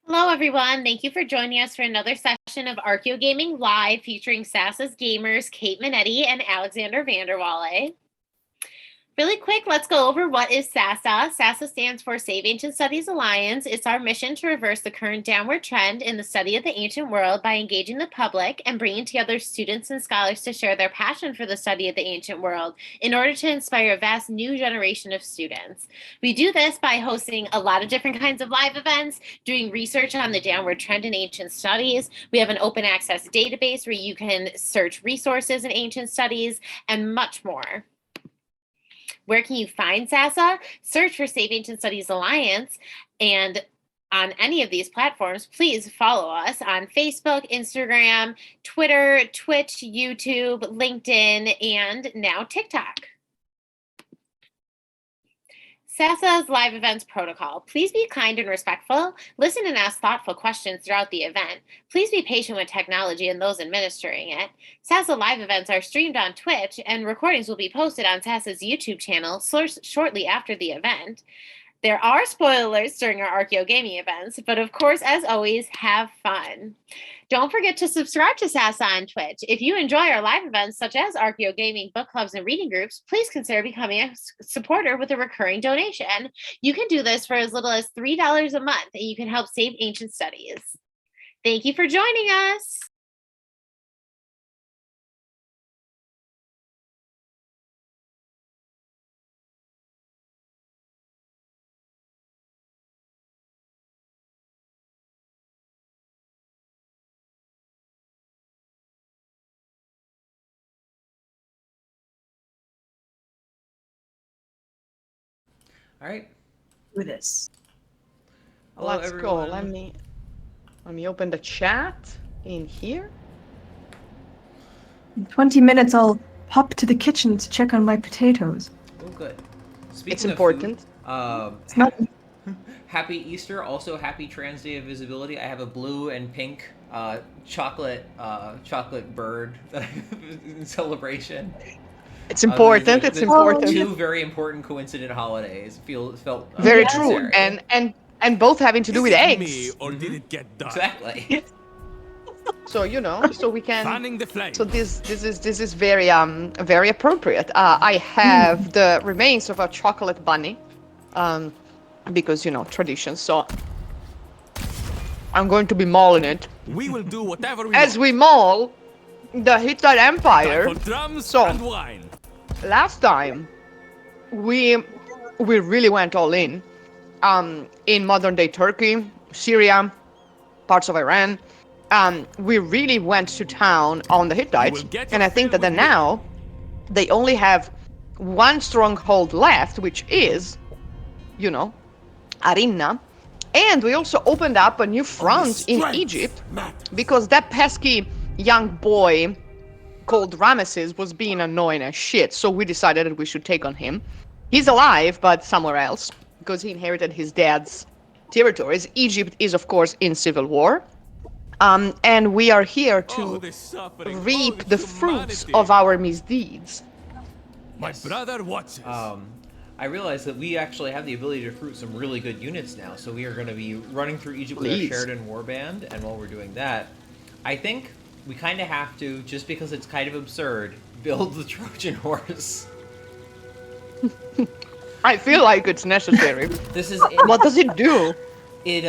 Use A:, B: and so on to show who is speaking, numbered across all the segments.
A: Hello, everyone. Thank you for joining us for another session of Archeo Gaming Live featuring Sasa's gamers Kate Minetti and Alexander Vanderwalle. Really quick, let's go over what is SASA. SASA stands for Save Ancient Studies Alliance. It's our mission to reverse the current downward trend in the study of the ancient world by engaging the public and bringing together students and scholars to share their passion for the study of the ancient world in order to inspire a vast new generation of students. We do this by hosting a lot of different kinds of live events, doing research on the downward trend in ancient studies. We have an open access database where you can search resources in ancient studies and much more. Where can you find SASA? Search for Save Ancient Studies Alliance, and on any of these platforms, please follow us on Facebook, Instagram, Twitter, Twitch, YouTube, LinkedIn, and now TikTok. SASA's live events protocol. Please be kind and respectful. Listen and ask thoughtful questions throughout the event. Please be patient with technology and those administering it. SASA live events are streamed on Twitch, and recordings will be posted on SASA's YouTube channel shortly after the event. There are spoilers during our Archeo Gaming events, but of course, as always, have fun. Don't forget to subscribe to SASA on Twitch. If you enjoy our live events, such as Archeo Gaming, book clubs, and reading groups, please consider becoming a supporter with a recurring donation. You can do this for as little as $3 a month, and you can help save ancient studies. Thank you for joining us.
B: All right.
C: Do this.
B: Hello,
D: Let's
B: everyone.
D: go. Let me open the chat in here.
C: In 20 minutes, I'll pop to the kitchen to check on my potatoes.
B: Oh, good. Speaking
D: It's
B: of
D: important.
B: Food,
C: It's not.
B: happy Easter. Also, happy Trans Day of Visibility. I have a blue and pink chocolate bird in celebration.
D: It's important.
B: The
D: It's important.
B: Two very important coincident holidays. Felt
D: Very
B: necessary.
D: true. And both having to do with eggs.
E: Me, or did it get done?
B: Exactly.
D: So so we can.
E: Fanning the flame.
D: So this is very very appropriate. I have the remains of a chocolate bunny, because tradition. So I'm going to be mauling it
E: We will do whatever we
D: as
E: want.
D: we maul the Hittite Empire.
E: Time for drums
D: So-
E: and wine.
D: Last time, we really went all in modern day Turkey, Syria, parts of Iran. We really went to town on the Hittites,
E: will get
D: and I
E: your
D: think
E: fill
D: that
E: with
D: now they only have one stronghold left, which is, Arinna. And we also opened up a new front in
E: Strength
D: Egypt
E: matters.
D: because that pesky young boy called Ramesses was being annoying as shit, so we decided that we should take on him. He's alive, but somewhere else, because he inherited his dad's territories. Egypt is, of course, in civil war. And we are here
E: Oh,
D: to
E: the suffering,
D: reap
E: oh,
D: the fruits
E: humanity.
D: of our misdeeds.
E: My brother watches.
B: I realized that we actually have the ability to recruit some really good units now, so we are going to be running through Egypt with
D: Please.
B: our Sheridan Warband, and while we're doing that, I think we kind of have to, just because it's kind of absurd, build the Trojan horse.
D: I feel like it's necessary.
B: This is
D: What does it do?
B: it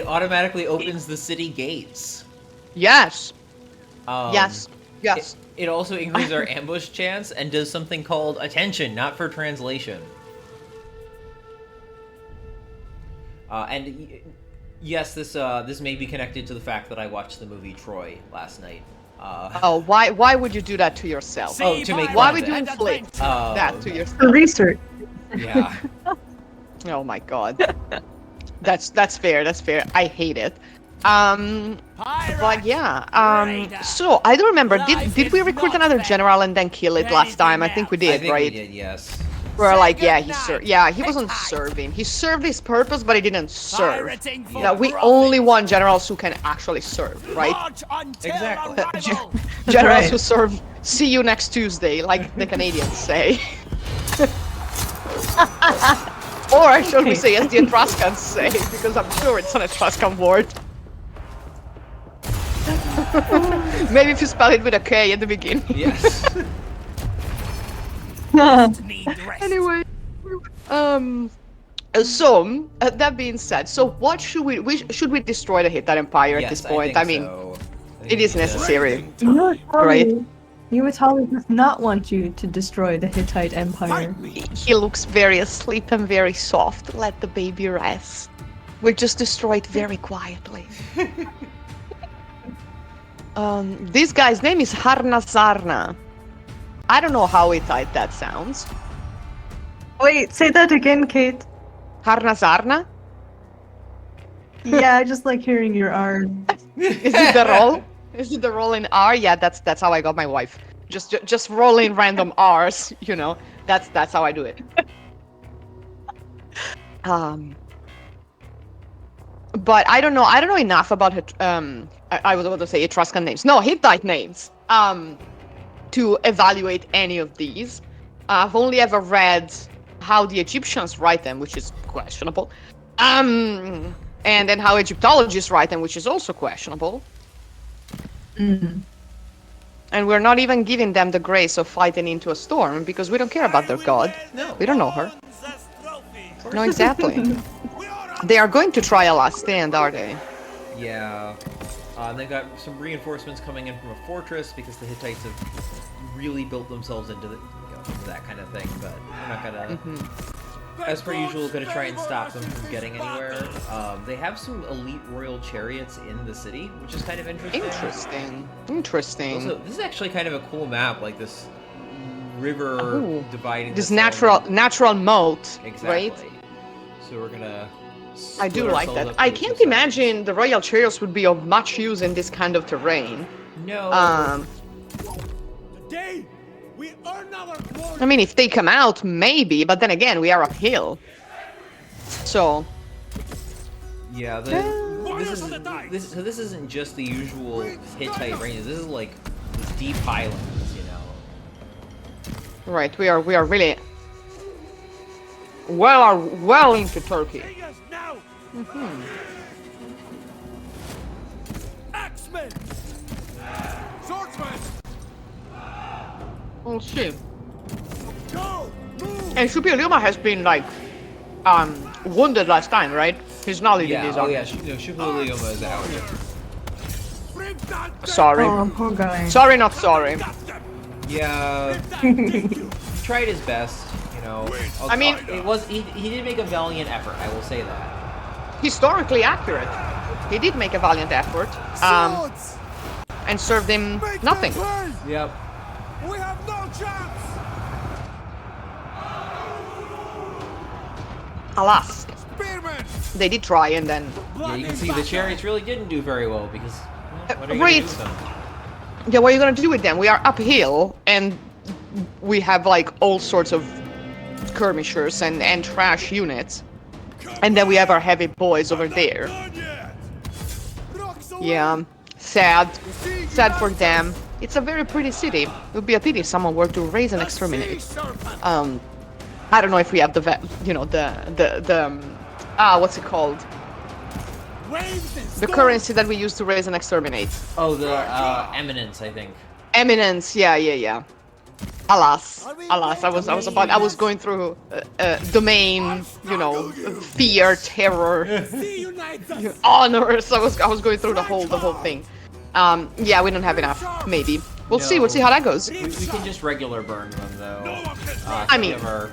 B: automatically opens the city gates.
D: Yes.
B: Um,
D: Yes. Yes.
B: It also increases our ambush chance and does something called attention, not for translation. Yes, this may be connected to the fact that I watched the movie Troy last night.
D: Oh, why would you do that to yourself?
B: Oh, to make
D: Why
B: fun
D: would
B: of
D: you
B: it.
D: inflict that to yourself?
C: For research.
B: Yeah.
D: Oh my god. That's fair, that's fair. I hate it. But yeah, so I don't remember, did we recruit another general and then kill it last time? I think we
B: I
D: did,
B: think
D: right?
B: we did, yes.
D: We're like, yeah, he wasn't serving. He served his purpose, but he didn't serve. Now, we only want generals who can actually serve, right?
B: Exactly.
D: Generals
C: Right.
D: who serve, see you next Tuesday, like the Canadians say. Or shall we say, as the Etruscans say, because I'm sure it's an Etruscan word. Maybe if you spell it with a K at the beginning.
B: Yes.
E: Need rest.
D: Anyway, so that being said, so what should should we destroy the Hittite Empire at this point? I mean,
B: so. I think
D: it
B: we
D: is
B: need to-
D: necessary.
C: Right.
D: Right.
C: Uatali does not want you to destroy the Hittite Empire.
E: Fight me.
D: He looks very asleep and very soft. Let the baby rest. We'll just destroy it very quietly. This guy's name is Harnazarna. I don't know how Hittite that sounds.
C: Wait, say that again, Kate.
D: Harnazarna?
C: Yeah, I just like hearing your R.
D: Is it the roll? Is it the roll in R? Yeah, that's how I got my wife. Just roll in random R's, you know. That's how I do it. But I don't know enough about I was about to say Etruscan names. No, Hittite names. To evaluate any of these. I've only ever read how the Egyptians write them, which is questionable. And then how Egyptologists write them, which is also questionable.
C: Mm.
D: And we're not even giving them the grace of fighting into a storm because we don't care about their god.
B: No.
D: We don't know her. No, exactly. They are going to try a last stand, are they?
B: Yeah. And they've got some reinforcements coming in from a fortress because the Hittites have really built themselves into into that kind of thing. But we're not gonna, as per usual, gonna try and stop them from getting anywhere. They have some elite royal chariots in the city, which is kind of interesting.
D: Interesting.
B: Also, this is actually kind of a cool map, like this river
D: Oh.
B: dividing.
D: This
B: the
D: natural moat,
B: exactly.
D: right?
B: So we're gonna.
D: I do
B: split
D: like
B: ourselves
D: that.
B: up
D: I
B: into
D: can't
B: two
D: imagine the royal chariots would be of much use in this kind of terrain.
B: sections. No.
E: Today, we earn our glory.
D: I mean, if they come out, maybe, but then again, we are uphill. So,
B: Yeah, so this isn't just the usual Hittite ranges. This is like deep highlands, you know.
D: right, we are really well into Turkey.
E: Bring us now. Axemen. Swordsmen.
D: We'll see.
E: Go. Move.
D: And Shupiliuma has been like wounded last time, right? He's not leading
B: Yeah,
D: these
B: oh
D: armies.
B: yeah, Shupiliuma is out.
E: Bring down them.
D: Sorry.
C: Oh, poor guy.
D: Sorry, not sorry.
E: Got them.
B: Yeah,
E: Thank you.
B: he tried his best, you know.
D: I mean-
B: he did make a valiant effort, I will say that.
D: Historically accurate. He did make a valiant effort,
E: Swords.
D: and served him
E: Make
D: nothing.
E: them burn.
B: Yep.
E: We have no chance.
D: Alas,
E: Spearmen.
D: they did try, and then
B: Yeah, you can see the chariots really didn't do very well because well, what are you
D: Right.
B: gonna do with them?
D: yeah, what are you gonna do with them? We are uphill, and we have like all sorts of skirmishers and trash units, and then we have our heavy boys over there.
E: Done yet. Rocks away.
D: Yeah, sad.
E: Sea
D: Sad for
E: unites
D: them.
E: us.
D: It's a very pretty city. It would be a pity if someone were to raise and
E: The
D: exterminate.
E: sea serpent.
D: I don't know if we have the what's it called?
E: Waves and
D: The
E: storms.
D: currency that we use to raise and exterminate.
B: Oh, the eminence, I think.
D: Eminence, yeah. Alas, I was going through domain, fear, terror,
E: Sea unites us.
D: honors. I was going through the whole thing. Yeah, we don't have enough. Maybe we'll see how that goes.
B: We can just regular burn them though.
E: No one can
D: I
B: We
D: mean-
B: have our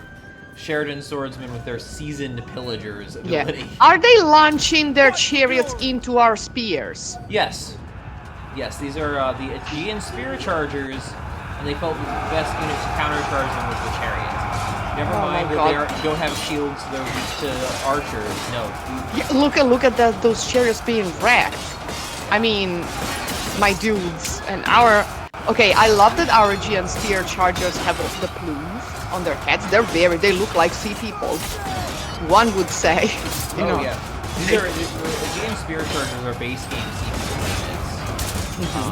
B: Sheridan swordsmen with their seasoned pillagers
D: Yeah.
B: ability.
D: Are they launching their chariots into our spears?
B: Yes. Yes, these are the Aegean spear chargers, and they felt the best unit to countercharge them was the chariots. Never
D: Oh my
B: mind that
D: God.
B: they don't have shields, they're weak to archers. No.
D: Yeah, look at those chariots being wrecked. I mean, my dudes, and our... Okay, I love that our Aegean spear chargers have the plumes on their heads. They look like sea people. One would say, you know.
B: Yeah. These are Aegean spear chargers are base game units.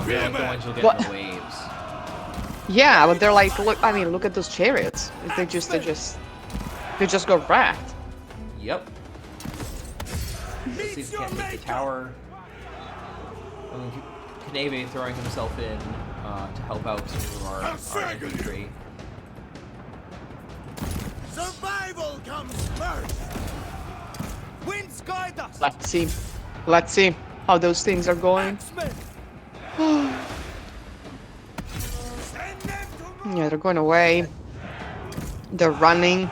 B: They're like the ones you'll get in the waves.
D: Yeah, but they're like, look at those chariots. They just go wrecked.
B: Yep. Let's see if we can't take the tower. Kanebe throwing himself in to help out some of our infantry.
E: Survival comes first. Winds guide us.
D: Let's see. Let's see how those things are going.
E: Axemen. Send them to
D: Yeah, they're going away. They're running.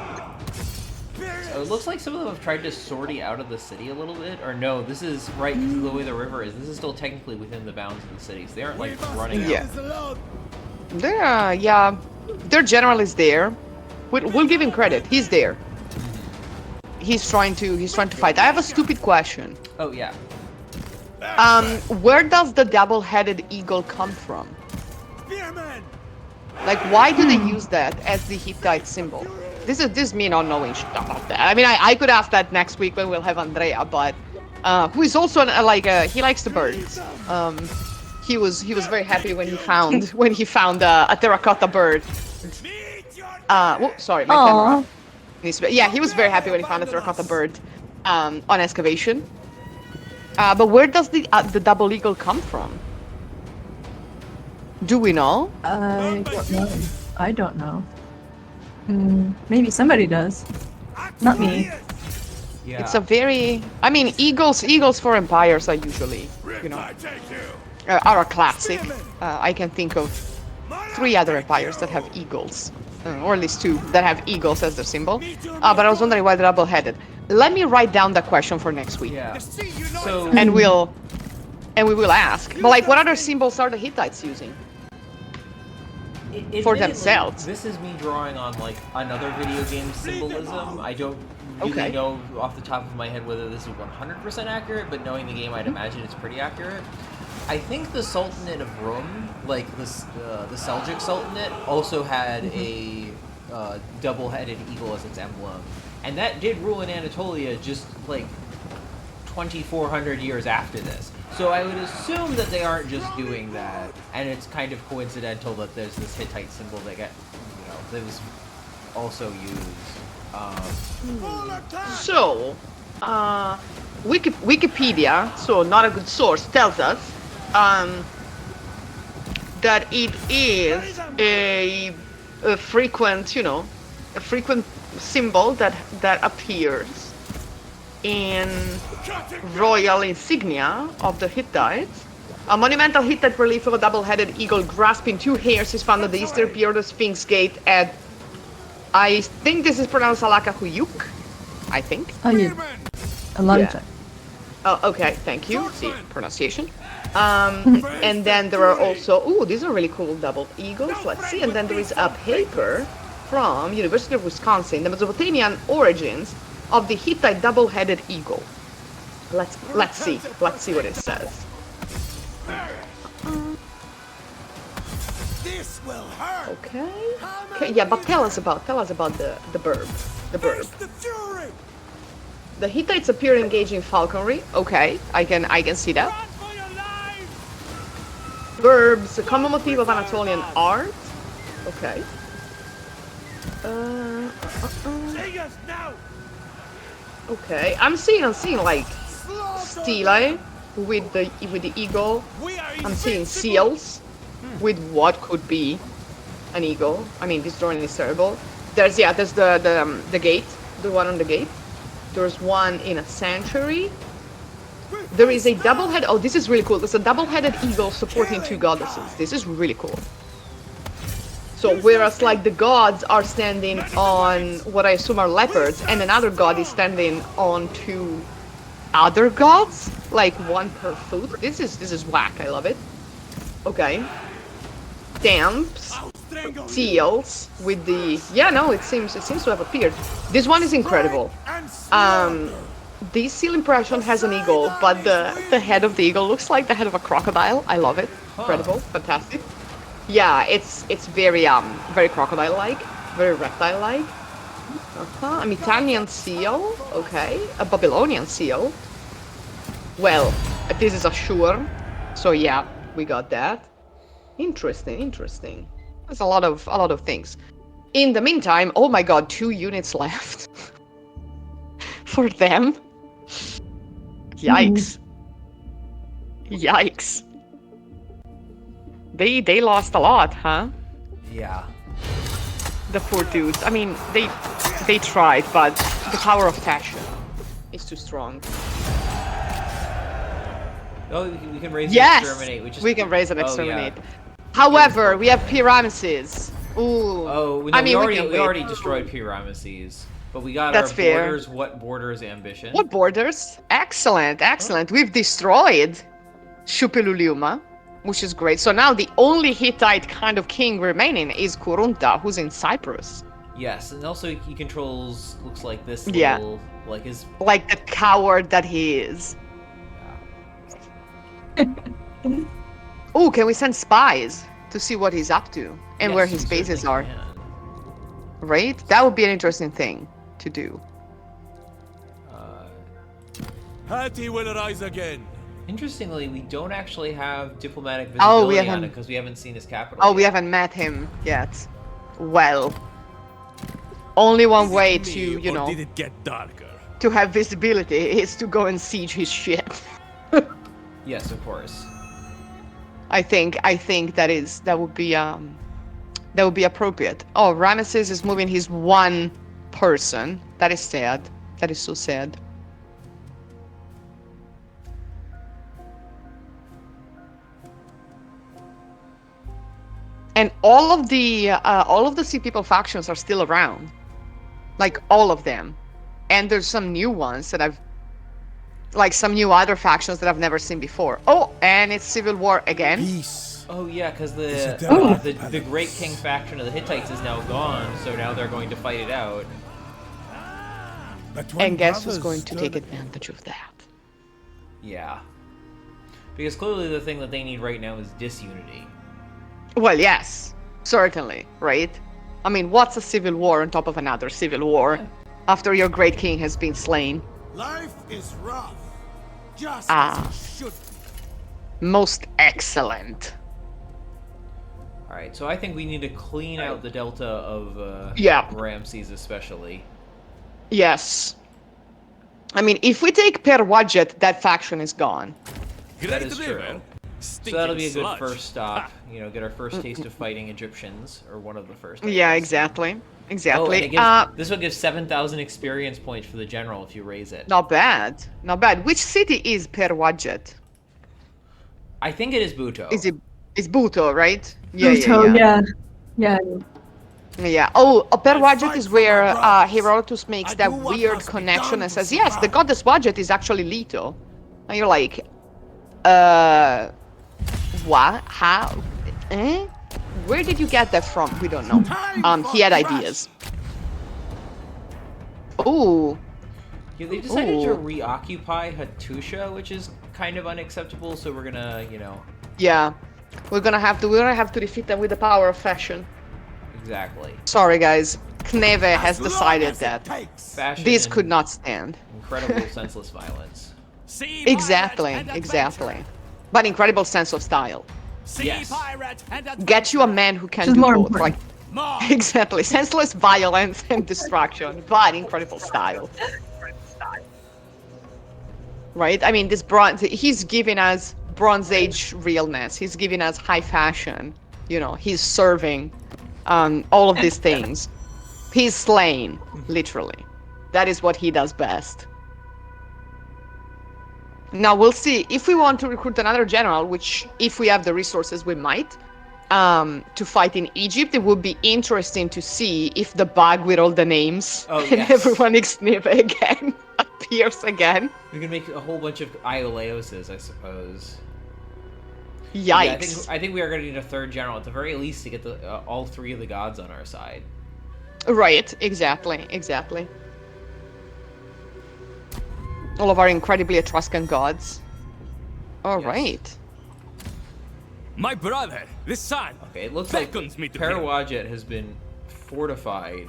B: So it looks like some of them have tried to sortie out of the city a little bit. Or no, this is right because of the way the river is. This is still technically within the bounds of the city. So they aren't like running
D: Yeah.
B: out.
D: They're, yeah, their general is there. We'll give him credit. He's there. He's trying to fight. I have a stupid question.
B: Oh yeah.
D: Where does the double-headed eagle come from?
E: Spearmen.
D: Like, why do they use that as the Hittite symbol? This is me not knowing shit about that. I mean, I could ask that next week when we'll have Andrea, but who is also he likes the birds. He was very happy when he found a terracotta bird. Sorry, my camera. Yeah, he was very happy when he found a terracotta bird on excavation. But where does the double eagle come from? Do we know?
C: I don't know. I don't know. Maybe somebody does. Not me.
B: Yeah.
D: It's a very... I mean, eagles for empires are usually, are a classic. I can think of 3 other empires that have eagles. Or at least 2 that have eagles as their symbol. But I was wondering why they're double-headed. Let me write down the question for next week.
B: Yeah. So
D: And we will ask. But like, what other symbols are the Hittites using? For
B: admittedly,
D: themselves.
B: This is me drawing on like another video game symbolism. I don't really
D: Okay.
B: know off the top of my head whether this is 100% accurate, but knowing the game, I'd imagine it's pretty accurate. I think the Sultanate of Rum, like the Seljuk Sultanate, also had a double-headed eagle as its emblem, and that did rule in Anatolia just like 2,400 years after this. So I would assume that they aren't just doing that, and it's kind of coincidental that there's this Hittite symbol that that was also used.
D: So, Wikipedia, so not a good source, tells us that it is a frequent, a frequent symbol that appears in royal insignia of the Hittites. A monumental Hittite relief of a double-headed eagle grasping 2 hairs is found at the eastern pier of the Sphinx Gate at, I think this is pronounced Alakahuyuk, I think.
C: Oh, yeah. A lot of
D: Yeah.
C: time.
D: Oh, okay, thank you. See, pronunciation. And then there are also, these are really cool double eagles. Let's see. And then there is a paper from University of Wisconsin, the Mesopotamian origins of the Hittite double-headed eagle. Let's see what it says.
E: This will hurt.
D: Okay, yeah, but tell us about the bird. The bird.
E: Face the fury.
D: The Hittites appear engaged in falconry. Okay, I can see that.
E: Run for your lives.
D: Verbs, a common motif of Anatolian art. Okay.
E: Sing us now.
D: Okay, I'm seeing like
E: Slaughter.
D: stelae with the eagle.
E: We are
D: I'm seeing
E: invincible.
D: seals with what could be an eagle. I mean, this drawing is terrible. There's the gate, the one on the gate. There's one in a sanctuary. There is a double-head. Oh, this is really cool. There's a double-headed eagle supporting 2 goddesses. This is really cool. So whereas like the gods are standing on what I assume are leopards, and another god is standing on 2 other gods, like 1 per foot. This is whack. I love it. Okay. Stamps,
E: I'll strangle you.
D: seals with the it seems to have appeared. This one is incredible.
E: And slaughter.
D: This seal impression has an eagle, but the head of the eagle looks like the head of a crocodile. I love it. Incredible, fantastic. Yeah, it's very very crocodile-like, very reptile-like. A Mitannian seal, okay. A Babylonian seal. Well, this is Ashur, so yeah, we got that. Interesting. There's a lot of things. In the meantime, oh my god, 2 units left. For them. Yikes. Yikes. They lost a lot, huh?
B: Yeah.
D: The poor dudes. I mean, they tried, but the power of fashion is too strong.
B: Oh, we can raise
D: Yes!
B: and exterminate, which is
D: We can raise and
B: Oh,
D: exterminate.
B: yeah.
D: However, we have P. Ramesses. Ooh.
B: Oh, no,
D: I mean,
B: we
D: can wait.
B: already destroyed P. Ramesses. But we got
D: That's
B: our
D: fair.
B: borders. What borders ambition?
D: What borders? Excellent, excellent. We've destroyed Shupiluluma, which is great. So now the only Hittite kind of king remaining is Kurunta, who's in Cyprus.
B: Yes, and also he controls, looks like this
D: Yeah.
B: little, like his...
D: Like the coward that he is. Oh, can we send spies to see what he's up to and where
B: Yes,
D: his
B: we
D: bases
B: certainly
D: are?
B: can.
D: Right? That would be an interesting thing to do.
E: Hati will rise again.
B: Interestingly, we don't actually have diplomatic
D: Oh, we
B: visibility on
D: haven't-
B: it because we haven't seen his capital
D: Oh, we
B: yet.
D: haven't met him yet. Well, only one
E: Is it
D: way
E: me,
D: to, you
E: or
D: know,
E: did it get darker?
D: to have visibility is to go and siege his shit.
B: Yes, of course.
D: I think that would be appropriate. Oh, Ramesses is moving his one person. That is sad. That is so sad. And all of the Sea People factions are still around, like all of them. And there's some new ones that like some new other factions that I've never seen before. Oh, and it's civil war again.
E: Peace.
B: Oh yeah, because
E: It's a
B: the Great King faction of the Hittites is now gone, so now they're going to fight it out.
E: But when
D: And guess who's
E: brothers
D: going to take
E: turn-
D: advantage of that?
B: Yeah. Because clearly the thing that they need right now is disunity.
D: Well, yes, certainly, right? I mean, what's a civil war on top of another civil war after your great king has been slain?
E: Life is rough. Just
D: Ah.
E: as it should be.
D: Most excellent.
B: Alright, so I think we need to clean out the delta of
D: Yeah.
B: Ramses especially.
D: Yes. I mean, if we take Per Wadjet, that faction is gone.
B: That is
E: Great river,
B: true. So
E: stinking
B: that'll be a good
E: sludge.
B: first stop. You know, get our first taste of fighting Egyptians, or one of the first. I
D: Yeah,
B: guess.
D: exactly.
B: Oh, and
D: Exactly.
B: it gives, this will give 7,000 experience points for the general if you raise it.
D: Not bad. Not bad. Which city is Per Wadjet?
B: I think it is Buto.
D: Is Buto, right? Yeah,
C: Pluto,
D: yeah.
C: yeah.
D: Yeah. Oh, Per
E: I
D: Wadjet
E: fight
D: is
E: for
D: where
E: my brothers.
D: Herodotus makes
E: I
D: that
E: do what
D: weird
E: must be
D: connection
E: done
D: and
E: to
D: says, yes, the
E: survive."
D: goddess Wadjet is actually Leto. And you're like, what? How? Eh? Where did you get that from? We don't know.
E: Time
D: He had
E: for trash.
D: ideas. Ooh.
B: Yeah, they decided to
D: Ooh.
B: reoccupy Hattusha, which is kind of unacceptable. So we're gonna, you know,
D: Yeah. We're gonna have to defeat them with the power of fashion.
B: exactly.
D: Sorry, guys. Kneve has
E: As long
D: decided
E: as it
D: that
E: takes.
B: Fashion
D: this
B: and
D: could not stand.
B: incredible senseless violence.
E: Sea
D: Exactly,
E: pirate and
D: exactly.
E: adventure.
D: But incredible sense of style.
E: Sea
B: Yes.
E: pirate and
D: Get you a
E: adventure.
D: man who can
C: Which is
D: do
C: more
D: both.
C: important.
D: Like,
E: More.
D: exactly. Senseless violence and destruction, but incredible style. Right? I mean, this bronze, he's giving us Bronze Age realness. He's giving us high fashion. You know, he's serving all of these things. He's slaying, literally. That is what he does best. Now we'll see if we want to recruit another general, which if we have the resources, we might. To fight in Egypt, it would be interesting to see if the bug with all the names
B: Oh,
D: and
B: yes.
D: everyone Ixnive again appears again.
B: We can make a whole bunch of Ioleoses, I suppose.
D: Yikes.
B: Yeah, I think we are going to need a third general at the very least to get the all three of the gods on our side.
D: Right, exactly, exactly. All of our incredibly Etruscan gods. All
B: Yes.
D: right.
E: My brother, the sun.
B: Okay, it looks like
E: beckons me to him.
B: Parawadjet has been fortified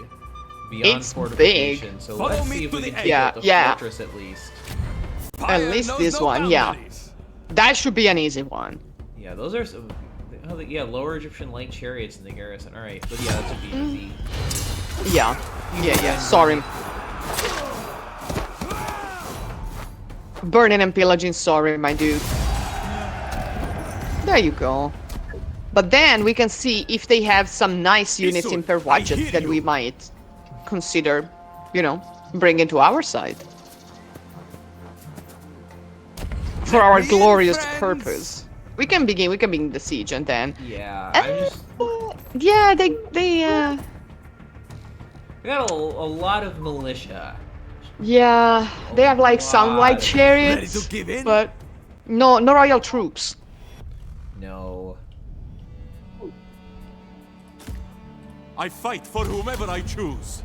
B: beyond
D: It's
B: fortification.
D: big.
B: So
E: Follow
B: let's
E: me
B: see if
E: to
B: we
E: the
B: can
E: end.
B: take out the
D: Yeah, yeah.
B: fortress at least.
E: Fire
D: least
E: knows
D: this
E: no
D: one, yeah.
E: boundaries.
D: That should be an easy one.
B: Yeah, those are some. Oh, yeah, lower Egyptian light chariots in the garrison. All right, but yeah, that should be easy.
D: Yeah. Yeah. Sorry. Burning and pillaging, sorry, my dude. There you go. But then we can see if they have some nice units in per
E: I
D: budget
E: hear
D: that we
E: you.
D: might consider, you know, bringing to our side. For our
E: Me and
D: glorious
E: friends.
D: purpose. We can begin the siege and then...
B: Yeah, I'm just...
D: yeah,
B: We got a lot of militia.
D: yeah, they have like some light
B: Lot.
D: chariots,
E: Ready to give in?
D: but no royal troops.
B: No.
E: I fight for whomever I choose.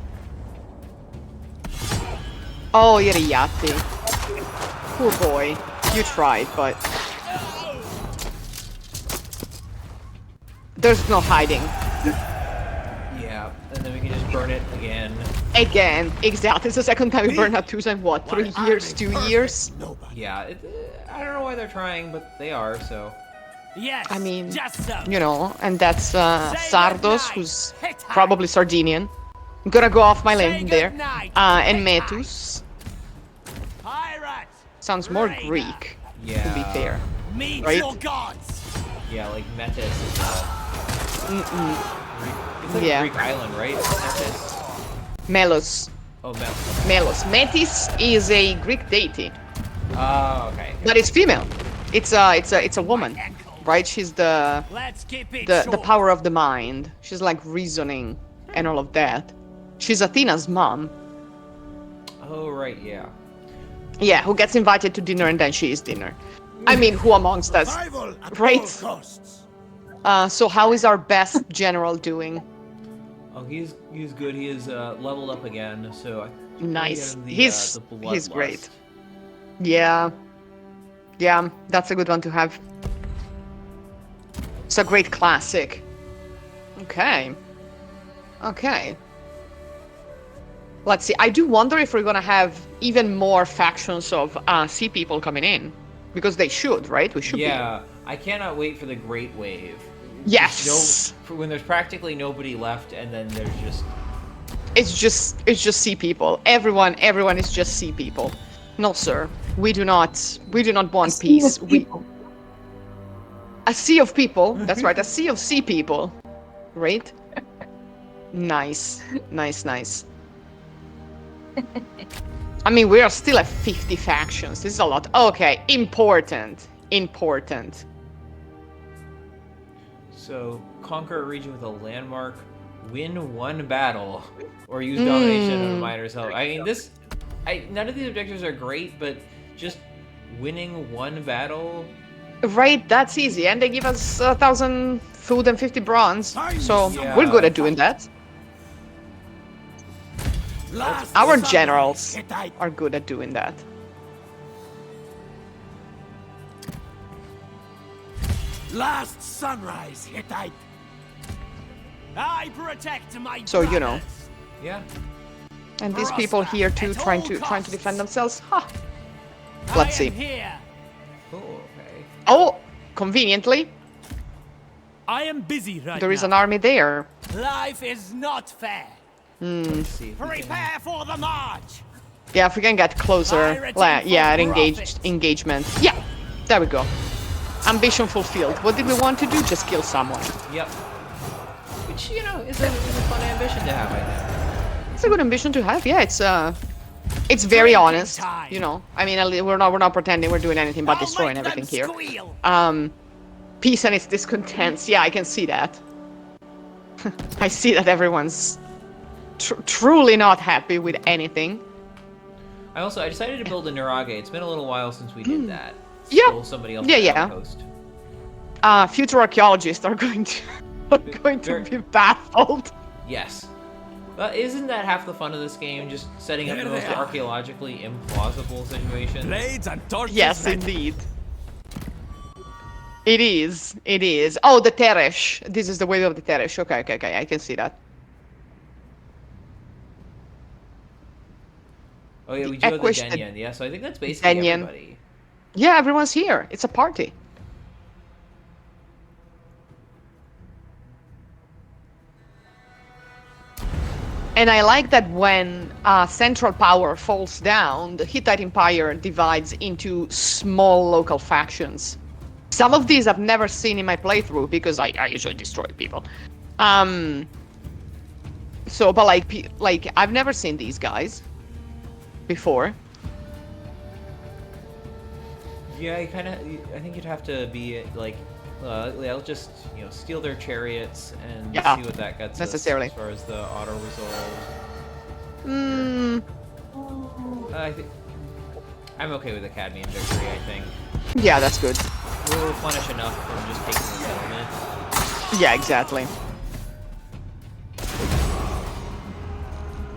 D: Oh, Iriatti. Poor boy. You tried, but... there's no hiding.
B: Yeah, and then we can just burn it again.
D: Again, exactly. It's the second time we
E: Me?
D: burned out two in what, 3
E: My
D: years,
E: army
D: 2
E: perfect.
D: years?
E: Nobody.
B: Yeah, I don't know why they're trying, but they are, so...
E: Yes.
D: I mean,
E: just so.
D: you know, and that's Sardos,
E: goodnight.
D: who's
E: Hit high.
D: probably Sardinian. I'm gonna go off my
E: Say
D: limb there.
E: goodnight.
D: And
E: Hit high.
D: Metus.
E: Pirates.
D: Sounds more
E: Raider.
D: Greek,
B: Yeah.
D: to be fair.
E: Meet
D: Right?
E: your gods.
B: Yeah, like Metis is it's like
D: Yeah.
B: a Greek island, right? Metis.
D: Melos.
B: Oh, Metis.
D: Melos. Metis is a Greek deity,
B: Oh, okay.
D: but it's female. It's a woman, right? She's the
E: Let's keep it
D: the
E: short.
D: power of the mind. She's like reasoning and all of that. She's Athena's mom.
B: Oh, right, yeah.
D: Yeah, who gets invited to dinner and then she eats dinner. I mean, who amongst us?
E: Survival at
D: Right.
E: all costs.
D: So how is our best general doing?
B: Oh, he's good. He is leveled up again, so I think we
D: Nice.
B: get him the,
D: He's
B: the
D: he's great.
B: Bloodlust.
D: Yeah. Yeah, that's a good one to have. It's a great classic. Okay. Okay. Let's see. I do wonder if we're gonna have even more factions of sea people coming in. Because they should, right? We should
B: Yeah, I cannot wait for the Great Wave.
D: be. Yes!
B: For when there's practically nobody left, and then there's just
D: It's just sea people. Everyone is just sea people. No, sir. We do not want peace. A sea of people. That's right. A sea of sea people. Right? Nice. Nice. I mean, we are still at 50 factions. This is a lot. Okay, important.
B: so conquer a region with a landmark, win one battle, or use domination on a minor's help. I mean, none of these objectives are great, but just winning one battle.
D: Right, that's easy. And they give us 1,000 food and 50 bronze. So
B: Yeah.
D: we're good at doing that.
E: Last
D: Our
E: sunrise,
D: generals
E: Hittite.
D: are good at doing that.
E: Last sunrise, Hittite. I protect my
D: So, you know.
E: brothers.
B: Yeah.
D: And these people here too,
E: At
D: trying
E: all
D: to
E: costs.
D: defend themselves. Ha!
E: I
D: Let's
E: am
D: see.
E: Here.
B: Cool. Okay.
D: Oh, conveniently,
E: I am busy right
D: there is
E: now.
D: an army there.
E: Life is not fair.
B: Let's see if we can-
E: Prepare for the march.
D: Yeah, if we can get closer.
E: Pirates
D: Yeah,
E: and for
D: engaged
E: profit.
D: engagement. Yeah, there we go. Ambition fulfilled. What did we want to do? Just kill someone.
B: Yep. Which, you know, is a fun ambition to have, I think.
D: It's a good ambition to have. Yeah, it's very
E: Drinking
D: honest.
E: time.
D: You know, I mean, we're not pretending we're doing anything but
E: I'll
D: destroying
E: make them
D: everything here.
E: squeal.
D: Peace and its discontents. Yeah, I can see that. I see that everyone's truly not happy with anything.
B: I decided to build a Nurage. It's been a little while since we did that.
D: Yeah.
B: Stole somebody else's
D: Yeah.
B: outpost.
D: Future archaeologists are going to be baffled.
B: Yes. But isn't that half the fun of this game? Just setting up
E: There
B: the
E: they
B: most
E: are.
B: archaeologically implausible situation?
E: Blades and torches.
D: Yes,
E: ready.
D: indeed. It is. Oh, the Teresh. This is the way of the Teresh. Okay. I can see that.
B: Oh yeah, we do
D: The
B: have the
D: Equish-
B: Denyen. Yeah, so I think that's basically
D: Denyen.
B: everybody.
D: Yeah, everyone's here. It's a party. And I like that when central power falls down, the Hittite Empire divides into small local factions. Some of these I've never seen in my playthrough because I usually destroy people. So, but like I've never seen these guys before.
B: Yeah, I think you'd have to be like, they'll just steal their chariots and
D: Yeah,
B: see what that gets
D: necessarily.
B: us as far as the auto resolve. I think I'm okay with the Cadmium victory. I think
D: Yeah, that's good.
B: we'll replenish enough from just taking the settlement.
D: Yeah, exactly.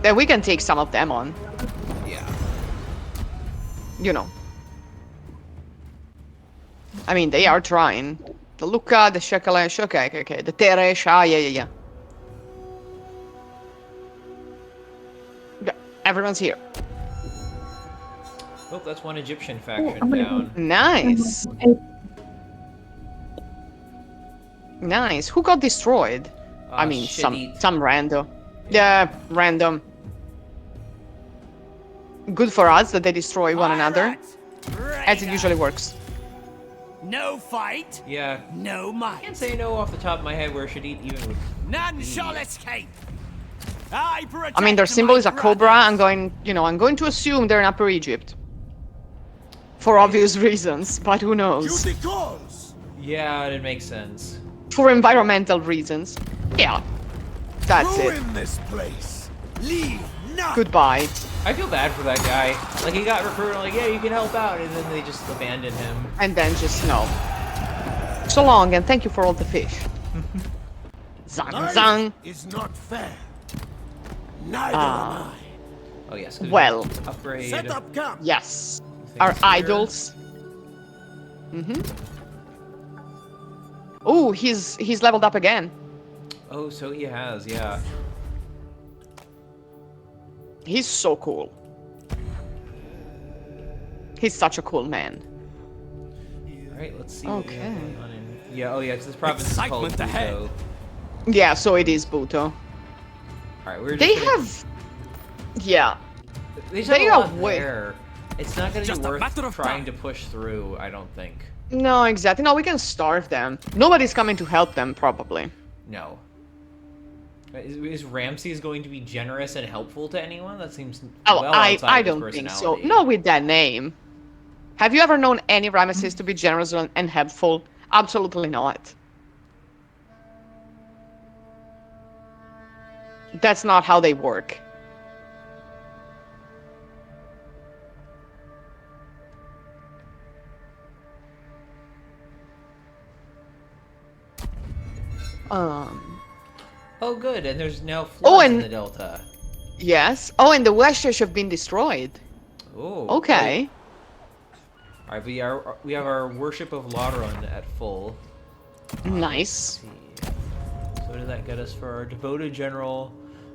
D: Then we can take some of them on.
B: Yeah.
D: You know. I mean, they are trying. The Lucca, the Shekelesh, okay. The Teresh, yeah. Yeah, everyone's here.
B: Oh, that's one Egyptian faction
C: I'm gonna
B: down.
D: Nice. Nice. Who got destroyed? I mean,
B: Shadid.
D: some random. Yeah, random. Good for us that they destroy one another, as it usually works.
F: No fight,
B: Yeah.
F: no
B: I
F: might.
B: can't say no off the top of my head where Shadid even would.
F: None shall escape. I
D: I mean, their symbol is a cobra. I'm going to assume they're in Upper Egypt. For obvious reasons, but who knows?
F: Duty calls.
B: Yeah, it makes sense.
D: For environmental reasons. Yeah. That's it.
F: Ruin this place. Leave none.
D: Goodbye.
B: I feel bad for that guy. Like, he got recruited, like, yeah, you can help out, and then they just abandoned him.
D: And then just no. So long, and thank you for all the fish. Zang
F: Life
D: zang.
F: is not fair. Neither am
B: Oh, yes. 'cause
D: Well.
B: upgrade.
F: I. Set up camp.
D: Yes.
B: things
D: Our
B: here.
D: idols. Oh, he's leveled up again.
B: Oh, so he has, yeah.
D: He's so cool. He's such a cool man.
B: Alright, let's see what we have
D: Okay.
B: going on in... Yeah, oh yeah, because this province is called
F: Excitement ahead.
B: Buto.
D: Yeah, so it is Buto.
B: Alright, we're just
D: They
B: gonna...
D: have... Yeah.
B: They just
D: they
B: have a
D: are
B: lot
D: way-
B: there. It's not gonna
F: Just
B: be
F: a
B: worth
F: matter of
B: trying
F: time.
B: to push through, I don't think.
D: No, exactly. No, we can starve them. Nobody's coming to help them, probably.
B: No. Is Ramses going to be generous and helpful to anyone? That seems
D: Oh,
B: well
D: I
B: outside of his
D: don't think so.
B: personality.
D: Not with that name. Have you ever known any Ramesses to be generous and helpful? Absolutely not. That's not how they work.
B: Oh, good, and there's now floods
D: Oh,
B: in
D: and-
B: the Delta.
D: Yes. Oh, and the Westesh have been destroyed.
B: Oh.
D: Okay.
B: Alright, we have our worship of Laron at full.
D: Nice.
B: Let's see. So what does that get us for our devoted general?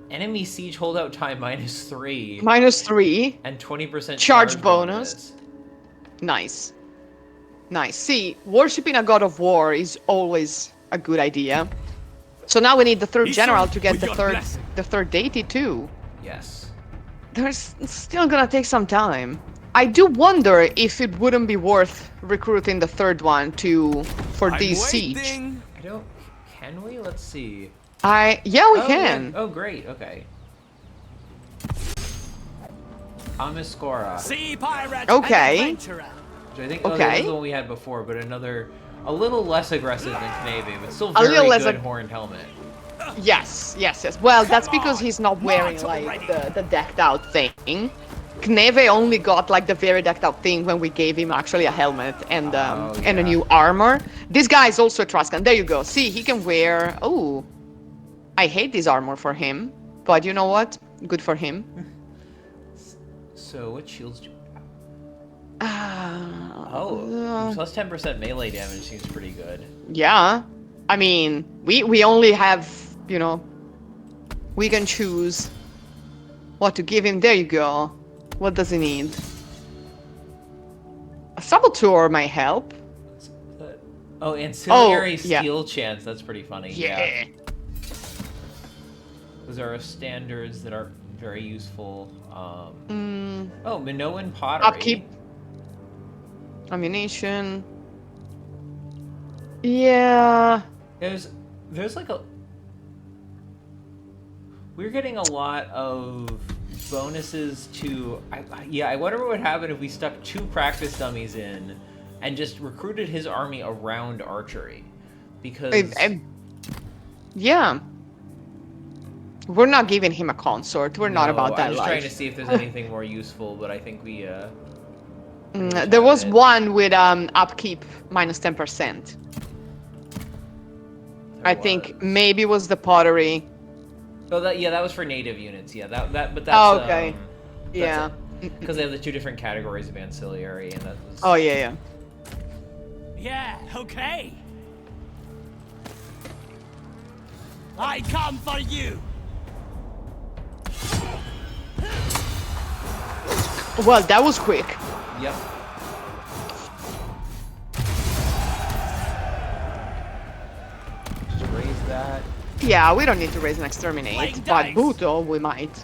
B: Enemy siege holdout time -3.
D: -3.
B: And 20%
D: Charge bonus. Nice. Nice. See, worshipping a god of war is always a good idea. So now we need the third
F: Be
D: general
F: sure
D: to get
F: with your blessing.
D: the third deity too.
B: Yes.
D: There's still gonna take some time. I do wonder if it wouldn't be worth recruiting the third one for
F: I'm
D: this siege.
F: waiting.
B: I don't... Can we? Let's see.
D: Yeah, we
B: Oh,
D: can.
B: yeah. Oh, great. Okay. Amiskora.
F: Sea pirate.
D: Okay.
F: And adventurer.
B: Which I think
D: Okay.
B: that was the one we had before, but a little less aggressive than Knave, but still
D: A
B: very
D: little less
B: good
D: ag-
B: horned helmet.
D: Yes. Well, that's because
F: on,
D: he's not wearing
F: march
D: like
F: already.
D: the decked out thing. Kneve only got like the very decked out thing when we gave him actually a helmet and
B: Oh,
D: and a
B: yeah.
D: new armor. This guy is also a Truscan. There you go. See, he can wear. Oh, I hate this armor for him, but you know what? Good for him.
B: So, what shields do...
D: Uh,
B: Oh, plus 10% melee damage seems pretty good.
D: Yeah, I mean, we only have, we can choose what to give him. There you go. What does he need? A saboteur might help.
B: Oh, ancillary
D: yeah.
B: steel chance. That's pretty funny.
D: Yeah.
B: Those are standards that are very useful. Oh,
D: Mm,
B: Minoan pottery.
D: upkeep. Ammunition. Yeah.
B: There's like a... We're getting a lot of bonuses to... I wonder what would happen if we stuck 2 practice dummies in and just recruited his army around archery. Because...
D: Yeah. We're not giving him a consort. We're not about that
B: I'm just
D: life.
B: trying to see if there's anything more useful, but I think we...
D: There was one with upkeep minus 10%. I think maybe it was the pottery.
B: Oh, that was for native units. Yeah, but that's...
D: Oh, okay. Yeah.
B: Because they have the 2 different categories of ancillary, and that was...
D: Oh, yeah.
F: Yeah, okay. I come for you.
D: Well, that was quick.
B: Yep. Just raise that.
D: Yeah, we don't need to raise an exterminate,
F: Like
D: but
F: dice.
D: Buto we might.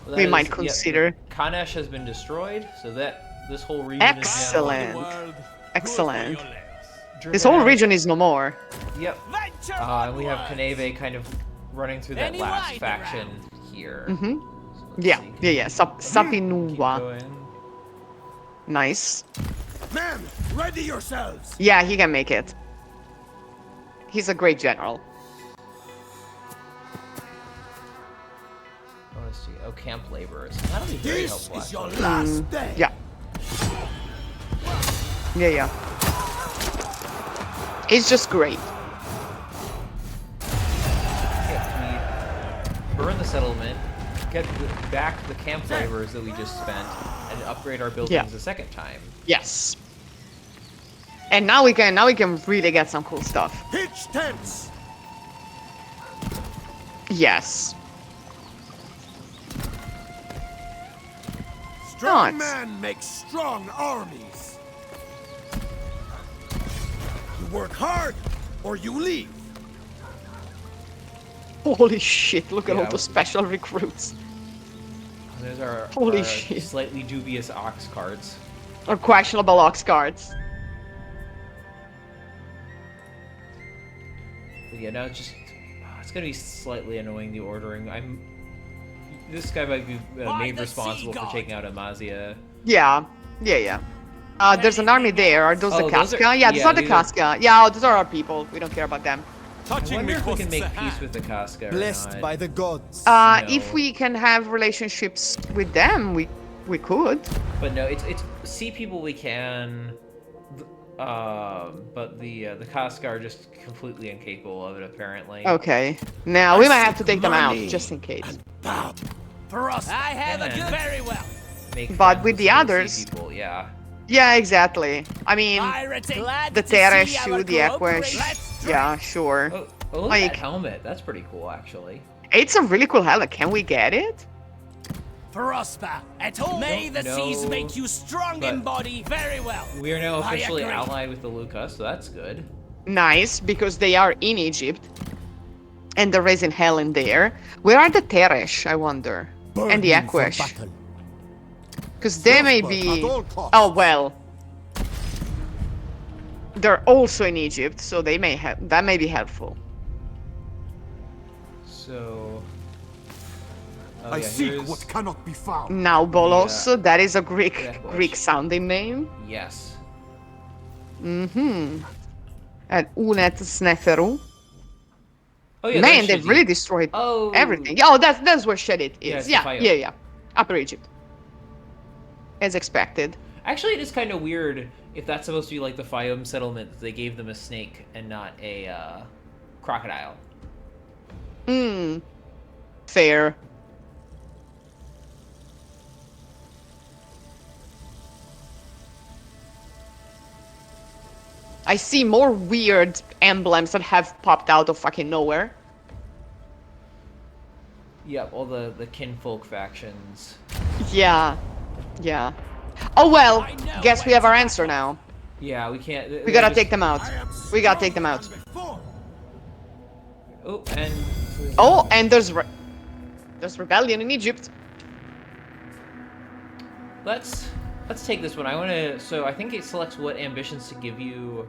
B: Well,
D: We might consider.
B: Kanesh has been destroyed, so this whole region
D: Excellent.
F: The world,
D: Excellent.
F: good for your legs.
B: is
D: This whole region is no more.
B: Yep.
F: Venture
B: And we have
F: onwards.
B: Kaneve kind of running through that
F: Any
B: last
F: light
B: faction here.
D: Mm-hmm.
B: So let's
D: Yeah,
B: see.
D: yeah.
B: Keep
D: Sapinua.
B: going.
D: Nice.
F: Men, ready yourselves.
D: Yeah, he can make it. He's a great general.
B: Let's see. Oh, camp laborers. That'll be very
F: This
B: helpful.
F: is your
B: actually.
F: last day.
D: Yeah. Yeah. It's just great.
B: Yeah, we burn the settlement, get back the camp laborers that we just spent, and upgrade our buildings a second time.
D: Yes. And now we can really get some cool stuff.
F: Pitch tents.
D: Yes.
F: Strong
D: Nuts.
F: men make strong armies. You work hard, or you leave.
D: Holy shit, look at all
B: Yeah.
D: the special recruits.
B: There's our,
D: Holy
B: our
D: shit.
B: slightly dubious ox cards.
D: Or questionable ox cards.
B: But yeah, now it's gonna be slightly annoying, the ordering. This guy might be
F: By
B: made
F: the
B: responsible
F: sea
B: for
F: god.
B: taking out Amazia.
D: Yeah. There's an army there. Are those the
B: Oh, those
D: Casca?
B: are-
D: Yeah, those
B: yeah,
D: are the
B: these are-
D: Casca. Yeah, those are our people. We don't care about them.
B: I
E: Touching
B: wonder
E: me
B: if we can
E: costs
B: make
E: a
B: peace
E: hand.
B: with the Casca or
G: Blessed
B: not.
G: by the gods.
B: No.
D: If we can have relationships with them, we could.
B: But no, it's sea people we can. But the Casca are just completely incapable of it apparently.
D: Okay. Now we
F: I
D: might have to
F: seek
D: take them out
F: money.
D: just in case.
F: Bow. For us. I have
B: a good-
F: very well.
B: Make
D: But
B: friends
D: with the
B: some sea
D: others-
B: people, yeah.
D: Yeah, exactly. I mean,
F: Glad
D: the
F: to see
D: Teresh,
F: our
D: the Equish.
F: cooperation.
D: Yeah, sure.
B: Oh, look at
D: Like-
B: that helmet. That's pretty cool, actually.
D: It's a really cool helmet. Can we get it?
F: Prosper at home. May the
B: No,
F: seas make you strong in
B: but-
F: body. Very well.
B: We are now
F: I
B: officially
F: agree.
B: allied with the Lucas, so that's good.
D: Nice, because they are in Egypt. And they're raising hell in there. Where are the Teresh, I wonder? And the
G: Burning for
D: Equish.
G: battle.
D: Because they may
G: Prosper
D: be...
G: at all costs.
D: Oh, well. They're also in Egypt, so they may have... That may be helpful.
B: So... Oh,
G: I
B: yeah,
G: seek
B: here's-
G: what cannot be found.
D: Now, Bolos,
B: Yeah.
D: that is a
B: Equish.
D: Greek-sounding name.
B: Yes.
D: Mm-hmm. And Unet Sneferu.
B: Oh yeah,
D: Man,
B: there's
D: they've
B: Shizzy.
D: really destroyed
B: Oh.
D: everything. Oh, that's where Shedit
B: Yeah,
D: is.
B: it's
D: Yeah,
B: the
D: yeah,
B: Fayum.
D: Upper Egypt. As expected.
B: Actually, it is kind of weird if that's supposed to be like the Fayum settlement that they gave them a snake and not a crocodile.
D: Hmm. Fair. I see more weird emblems that have popped out of fucking nowhere.
B: Yep, all the kinfolk factions.
D: Yeah. Yeah. Oh well,
F: I know
D: guess we
F: when
D: have our
F: to
D: answer now.
B: Yeah, we can't.
D: We gotta take them out.
F: I am
D: We gotta take
F: stronger
D: them out.
F: than before.
B: Oh, and
D: Oh, and there's rebellion in Egypt.
B: let's take this one. I want to. So I think it selects what ambitions to give you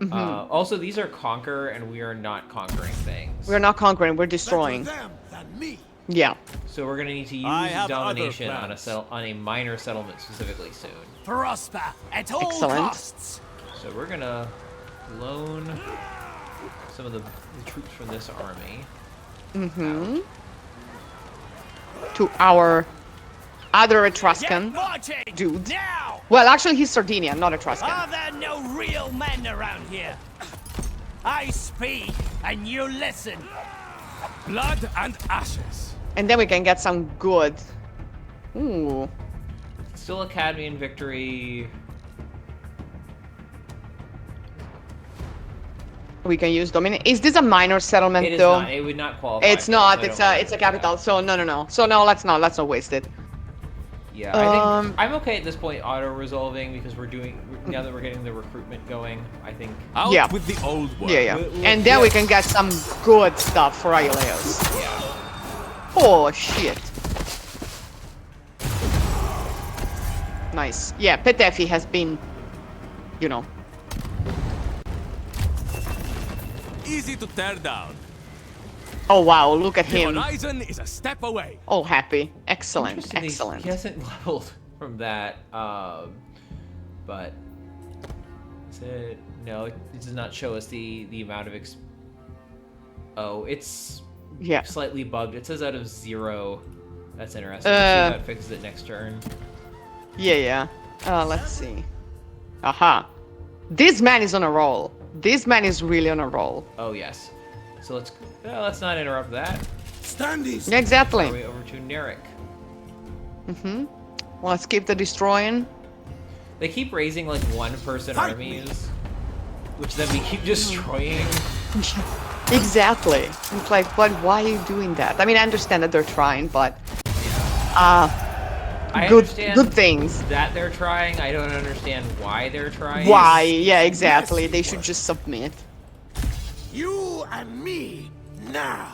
B: Also, these are conquer, and we are not conquering things.
D: We're not conquering, we're
F: Better
D: destroying.
F: them than me.
D: Yeah.
B: So we're gonna need to
E: I
B: use
E: have
B: domination
E: other
B: on a
E: plans.
B: on a minor settlement specifically soon.
F: Prosper at all
D: Excellent.
F: costs.
B: So we're gonna loan some of the troops from this army.
D: To our other Etruscan
F: marching
D: dude.
F: now.
D: Well, actually, he's Sardinian, not Etruscan.
F: Are there no real men around here? I speak and you listen.
E: Blood and ashes.
D: And then we can get some good. Ooh.
B: Still Academy victory.
D: We can use Dominion. Is this a minor settlement
B: It is
D: though?
B: not. It would not qualify.
D: It's
B: for
D: not.
B: this, I don't
D: It's a
B: think.
D: capital. So no. So no, let's not waste it.
B: Yeah, I think
D: Um,
B: I'm okay at this point auto resolving because we're doing now that we're getting the recruitment going. I think.
E: Out
D: Yeah.
E: with the old one.
D: Yeah.
B: we-
D: And then we can get some good stuff for Iolaeus.
B: Yeah.
D: Oh shit. Nice. Yeah, Petefi has been, you know.
E: Easy to tear down.
D: Oh wow, look at
E: The
D: him.
E: horizon is a step away.
D: All happy. Excellent.
B: Interesting,
D: Excellent.
B: He hasn't leveled from that, but is it? No, it does not show us the amount of Oh, it's
D: Yeah.
B: slightly bugged. It says out of 0. That's interesting. Let's see how it fixes it next turn.
D: Yeah. Let's see. Aha. This man is on a roll. This man is really on a roll.
B: Oh yes. So let's not interrupt that.
F: Standing.
D: Yeah, exactly.
B: Our way over to Narek.
D: Let's keep the destroying.
B: They keep raising like one-person
F: Fight
B: armies, which then we keep destroying.
D: Exactly. It's like, but why are you doing that? I mean, I understand that they're trying, but
B: I
D: good
B: understand
D: things.
B: that they're trying. I don't understand why they're trying.
D: Why? Yeah, exactly. They should just submit.
F: You and me now.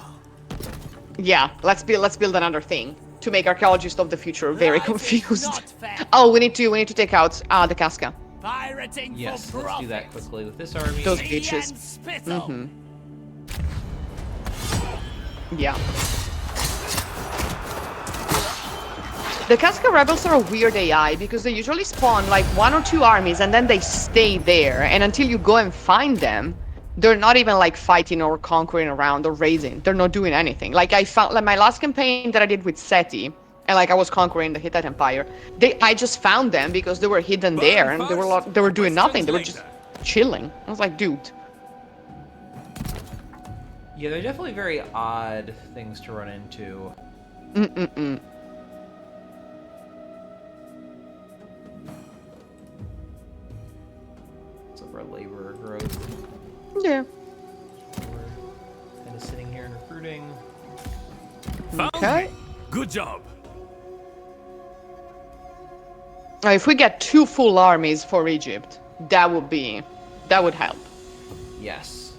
D: Yeah, let's build another thing to make archaeologists of the future very
F: Life is
D: confused.
F: not fair.
D: Oh, we need to take out the Casca.
F: Pirating
B: Yes,
F: for
B: let's do that
F: profit.
B: quickly with this army.
D: Those
F: Tea
D: bitches.
F: and spittle.
D: Yeah. The Casca rebels are a weird AI because they usually spawn like 1 or 2 armies and then they stay there. And until you go and find them, they're not even like fighting or conquering around or raising. They're not doing anything. Like I found like my last campaign that I did with Seti, and like I was conquering the Hittite Empire. I just found them because they were hidden there and they were doing nothing. They were just chilling. I was like, dude.
B: Yeah, they're definitely very odd things to run into. What's up our labor growth?
D: Yeah.
B: We're kind of sitting here and recruiting.
E: Found
D: Okay.
E: me. Good job.
D: If we get 2 full armies for Egypt, that would help.
B: Yes.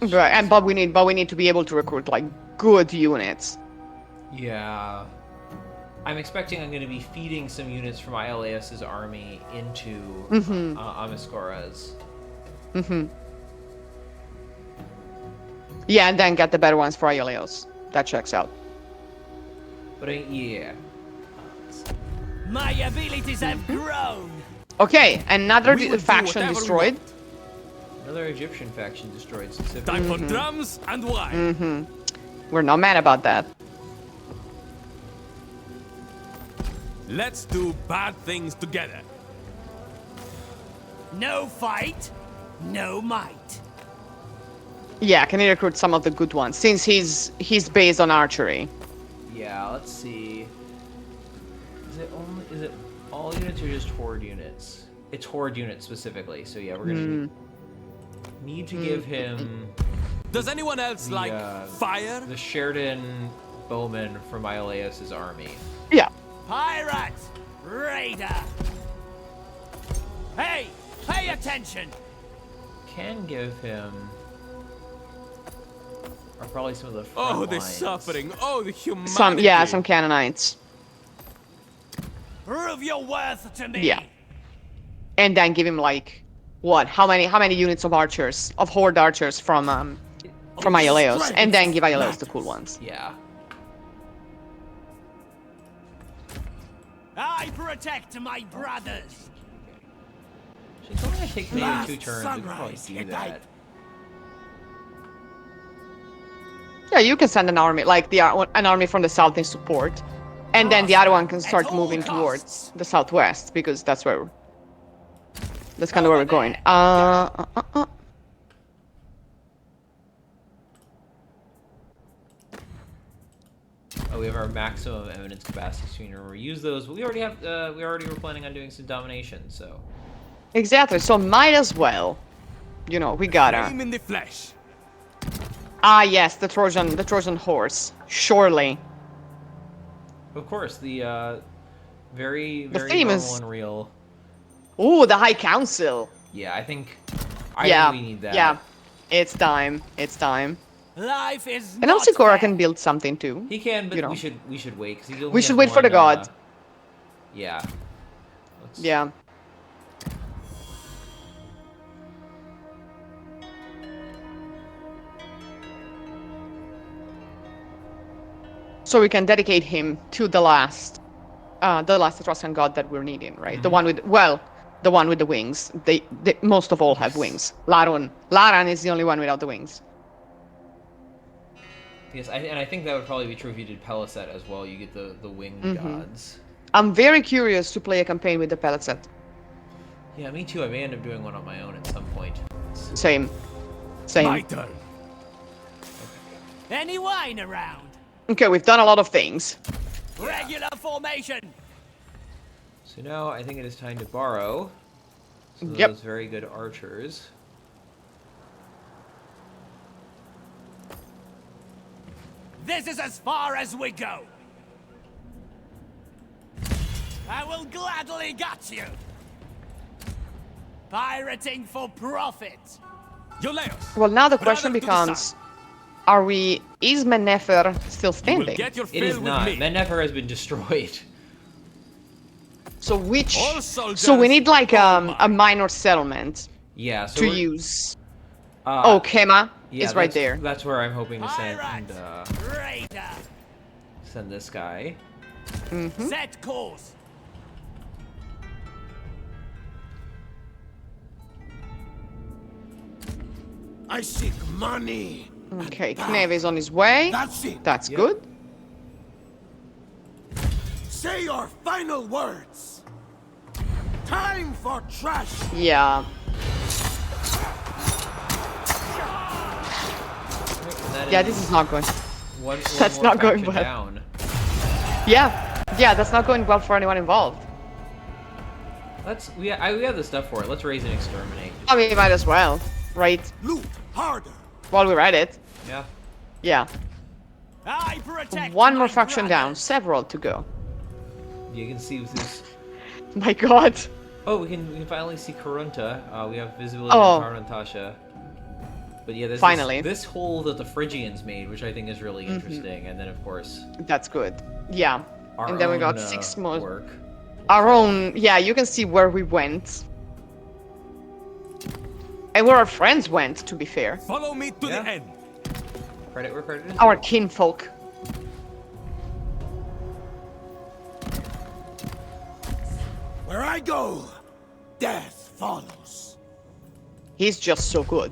D: Right, but we need to be able to recruit like good units.
B: Yeah. I'm expecting I'm going to be feeding some units from Iolaeus' army into Amiskora's.
D: Yeah, and then get the better ones for Iolaeus. That checks out.
B: But yeah.
F: My abilities have grown.
D: Okay, another
E: We will do
D: faction
E: whatever we
D: destroyed.
E: want.
B: Another Egyptian faction destroyed specifically.
E: Time for drums and wine.
D: We're not mad about that.
E: Let's do bad things together.
F: No fight, no might.
D: Yeah, can he recruit some of the good ones since he's based on archery?
B: Yeah, let's see. Is it all units or just horde units? It's horde units specifically. So yeah, we're gonna need to give him
E: Does anyone else like fire?
B: the Sheridan bowmen from Iolaeus' army.
D: Yeah.
F: Pirate, raider. Hey, pay attention.
B: Can give him are probably some of the
E: Oh,
B: front
E: the
B: lines.
E: suffering. Oh, the humanity.
D: Some Canaanites.
F: Prove your worth to me.
D: Yeah. And then give him like what? How many units of archers, of horde archers from Iolaos, and then give Iolaos the cool ones.
B: Yeah.
F: I protect my brothers.
B: It's only gonna take maybe
F: Last
B: 2 turns. We could probably
F: sunrise,
B: do
F: and
B: that.
D: Yeah, you can send an army, like an army from the south in support, and then the other one can start
F: At all
D: moving
F: costs.
D: towards the southwest because that's kind of where we're going.
B: Oh, we have our maximum eminence capacity sooner. We'll use those, but we already have. We already were planning on doing some domination, so.
D: Exactly. So might as well. You know, we gotta.
E: Aim in the flesh.
D: Ah, yes, the Trojan horse. Surely.
B: Of course, the very
D: The
B: very
D: theme
B: normal
D: is-
B: and real.
D: Ooh, the High Council.
B: Yeah, I think
D: Yeah.
B: we need that.
D: Yeah. It's time. It's time.
F: Life is
D: And
F: not
D: also Cora
F: fair.
D: can build something too.
B: He can, but
D: You know.
B: we should wait because he only
D: We should
B: has
D: wait for the
B: one,
D: god.
B: Yeah. Let's-
D: Yeah. So we can dedicate him to the last Etruscan god that we're needing, right? The one with, the one with the wings. They most of all have wings. Laran is the only one without the wings.
B: Yes, and I think that would probably be true if you did Peliset as well. You get the winged gods.
D: I'm very curious to play a campaign with the pellet set.
B: Yeah, me too. I may end up doing one on my own at some point.
D: Same.
E: My turn.
F: Any wine around?
D: Okay, we've done a lot of things.
F: Regular formation.
B: So now I think it is time to borrow. So
D: Yep.
B: those very good archers.
F: This is as far as we go. I will gladly gut you. Pirating for profit.
E: Iolaos.
D: Well, now the
E: Brother
D: question
E: to the
D: becomes, is Mennefer still
E: You will
D: standing?
E: get your
B: It
E: fill
B: is
E: with
B: not.
E: me.
B: Mennefer has been destroyed.
D: So which,
E: All soldiers,
D: so we need like
E: all
D: a
E: mine.
D: minor settlement
B: Yeah. So
D: to
B: we're-
D: use.
B: Uh,
D: Oh, Kema
B: yeah,
D: is right
B: that's-
D: there.
B: That's where I'm hoping to send
F: Pirate. Raider.
B: send this guy.
F: Set course.
G: I seek money.
D: Okay, Kneve is on his way.
G: That's it.
D: That's
B: Yep.
D: good.
G: Say your final words. Time for trash.
D: Yeah.
B: And that
D: Yeah, this is not good.
B: one
D: that's
B: more
D: not going
B: faction
D: well.
B: down.
D: Yeah, that's not going well for anyone involved.
B: We have the stuff for it. Let's raise and exterminate.
D: I mean, might as well, right?
G: Loot harder.
D: While we're at it.
B: Yeah.
D: Yeah.
F: I protect
D: One more
F: my
D: faction down,
F: brothers.
D: several to go.
B: You can see with this.
D: My god.
B: Oh, we can finally see Karunta. We have visibility
D: Oh.
B: on Tarantasha. But yeah, there's
D: Finally.
B: this hole that the Phrygians made, which I think is really interesting. And then of course
D: That's good. Yeah.
B: our
D: And then we got
B: own,
D: 6 more.
B: work.
D: Our own, yeah, you can see where we went. And where our friends went, to be fair.
E: Follow me to
B: Yeah.
E: the end.
B: Credit where credit is
D: Our
B: due.
D: kinfolk.
G: Where I go, death follows.
D: He's just so good.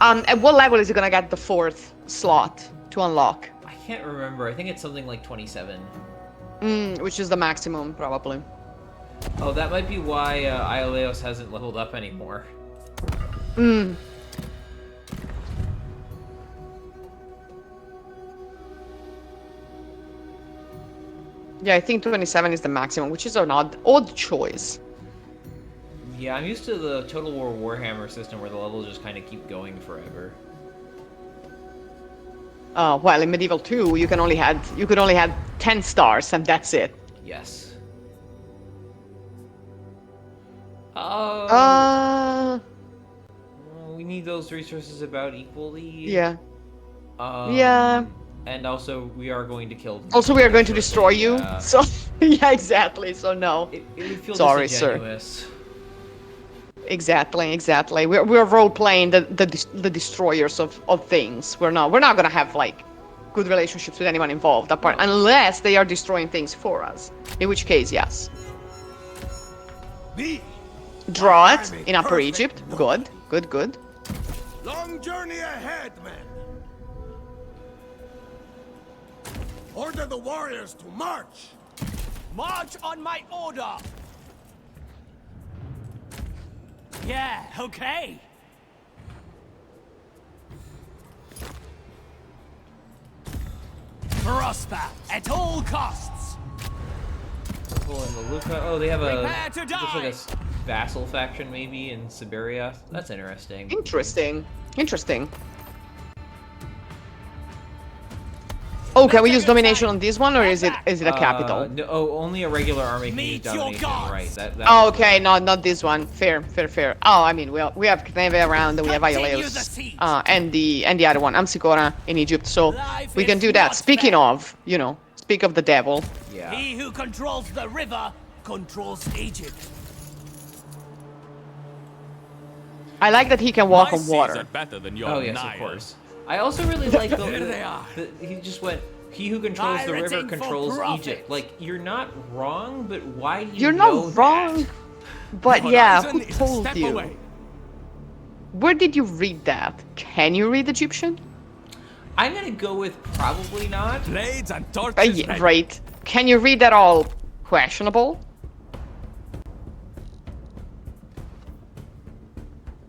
D: At what level is he gonna get the 4th slot to unlock?
B: I can't remember. I think it's something like 27.
D: Which is the maximum, probably.
B: Oh, that might be why Iolaos hasn't leveled up anymore.
D: Yeah, I think 27 is the maximum, which is an odd choice.
B: Yeah, I'm used to the Total War Warhammer system where the levels just kind of keep going forever.
D: Well, in Medieval 2, you could only had 10 stars, and that's it.
B: Yes. We need those resources about equally.
D: Yeah.
B: Um,
D: Yeah.
B: And also, we are going to kill.
D: Also, we are going to destroy you.
B: Yeah.
D: So, yeah, exactly. So no.
B: It would feel
D: Sorry, sir.
B: disingenuous.
D: Exactly. We're role playing the destroyers of things. We're not gonna have like good relationships with anyone involved, apart unless they are destroying things for us. In which case, yes.
G: Me?
D: Draw it
G: I'm a
D: in Upper
G: perfect
D: Egypt.
G: nobody.
D: Good.
G: Long journey ahead, men. Order the warriors to march.
F: March on my order! Yeah, okay. Prosper at all costs.
B: Pull in the Luca. Oh, they have a
F: Prepare to
B: looks like
F: die.
B: a vassal faction maybe in Siberia. That's interesting.
D: Interesting. Oh, can we use domination on this one, or is it a capital?
B: No, only a regular army can
F: Meet
B: use
F: your
B: domination,
F: gods.
B: right? That
D: Oh, okay, not this one. Fair. Oh, I mean, we have Kneve around, we have
F: Continue the
D: Iolaus,
F: siege.
D: and the other one, Amsicora in Egypt, so
F: Life
D: we can
F: is
D: do that.
F: not
D: Speaking
F: fair.
D: of, speak of the devil.
B: Yeah.
F: He who controls the river controls Egypt.
D: I like that he can walk
E: My
D: on
E: seas
D: water.
E: are better than your
B: Oh yes,
E: Nile.
B: of course. I also really like
F: There they are.
B: he just went. He who controls the river
F: Pirating for
B: controls
F: profit.
B: Egypt. Like you're not wrong, but why do you
D: You're
B: know
D: not wrong,
B: that?
D: but yeah,
E: Horizon
D: who
E: is a
D: told
E: step
D: you?
E: away.
D: Where did you read that? Can you read Egyptian?
B: I'm gonna go with probably not.
E: Blades and torches.
D: Yeah,
E: ready.
D: right. Can you read that all? Questionable.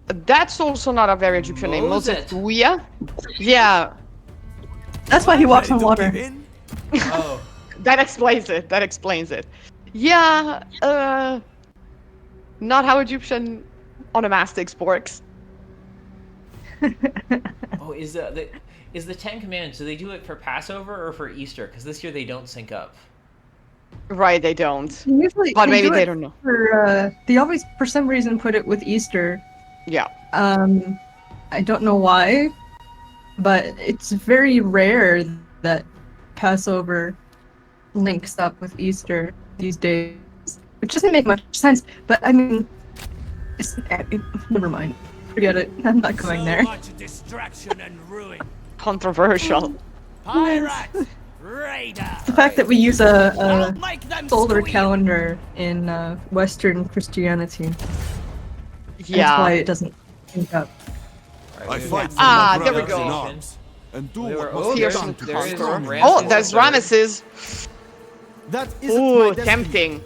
D: That's also not a very Egyptian name.
B: Mozet.
D: Mozetuya? Yeah,
C: That's why he walks on
E: Ready to
C: water.
E: give in?
B: Oh,
D: that explains it. Yeah, not how Egyptian onomastics works.
B: oh, is the Ten Commandments? Do they do it for Passover or for Easter? Because this year they don't sync up.
D: Right, they don't.
C: Usually,
D: But maybe
C: do
D: they
C: it
D: don't know.
C: they always, for some reason, put it with Easter.
D: Yeah.
C: I don't know why, but it's very rare that Passover links up with Easter these days, which doesn't make much sense. But I mean, never mind. Forget it. I'm not going
F: So
C: there.
F: much distraction and ruin.
D: Controversial.
F: Pirate! Raider!
C: The fact that we use a
F: I'll make them
C: solar
F: squeal.
C: calendar in Western Christianity. That's why
D: Yeah.
C: it doesn't link up.
B: All
E: I
B: we
E: fight
B: have
E: for
D: Ah,
E: my
D: there we
E: brothers
D: go.
E: in arms, and do
B: There
E: what
B: are-
E: must
B: oh,
E: be
B: there's-
E: done to
B: there is
E: conquer.
B: Ramses.
D: Oh, there's
B: There.
D: Ramesses.
G: That isn't
D: Ooh,
G: my destiny.
D: tempting.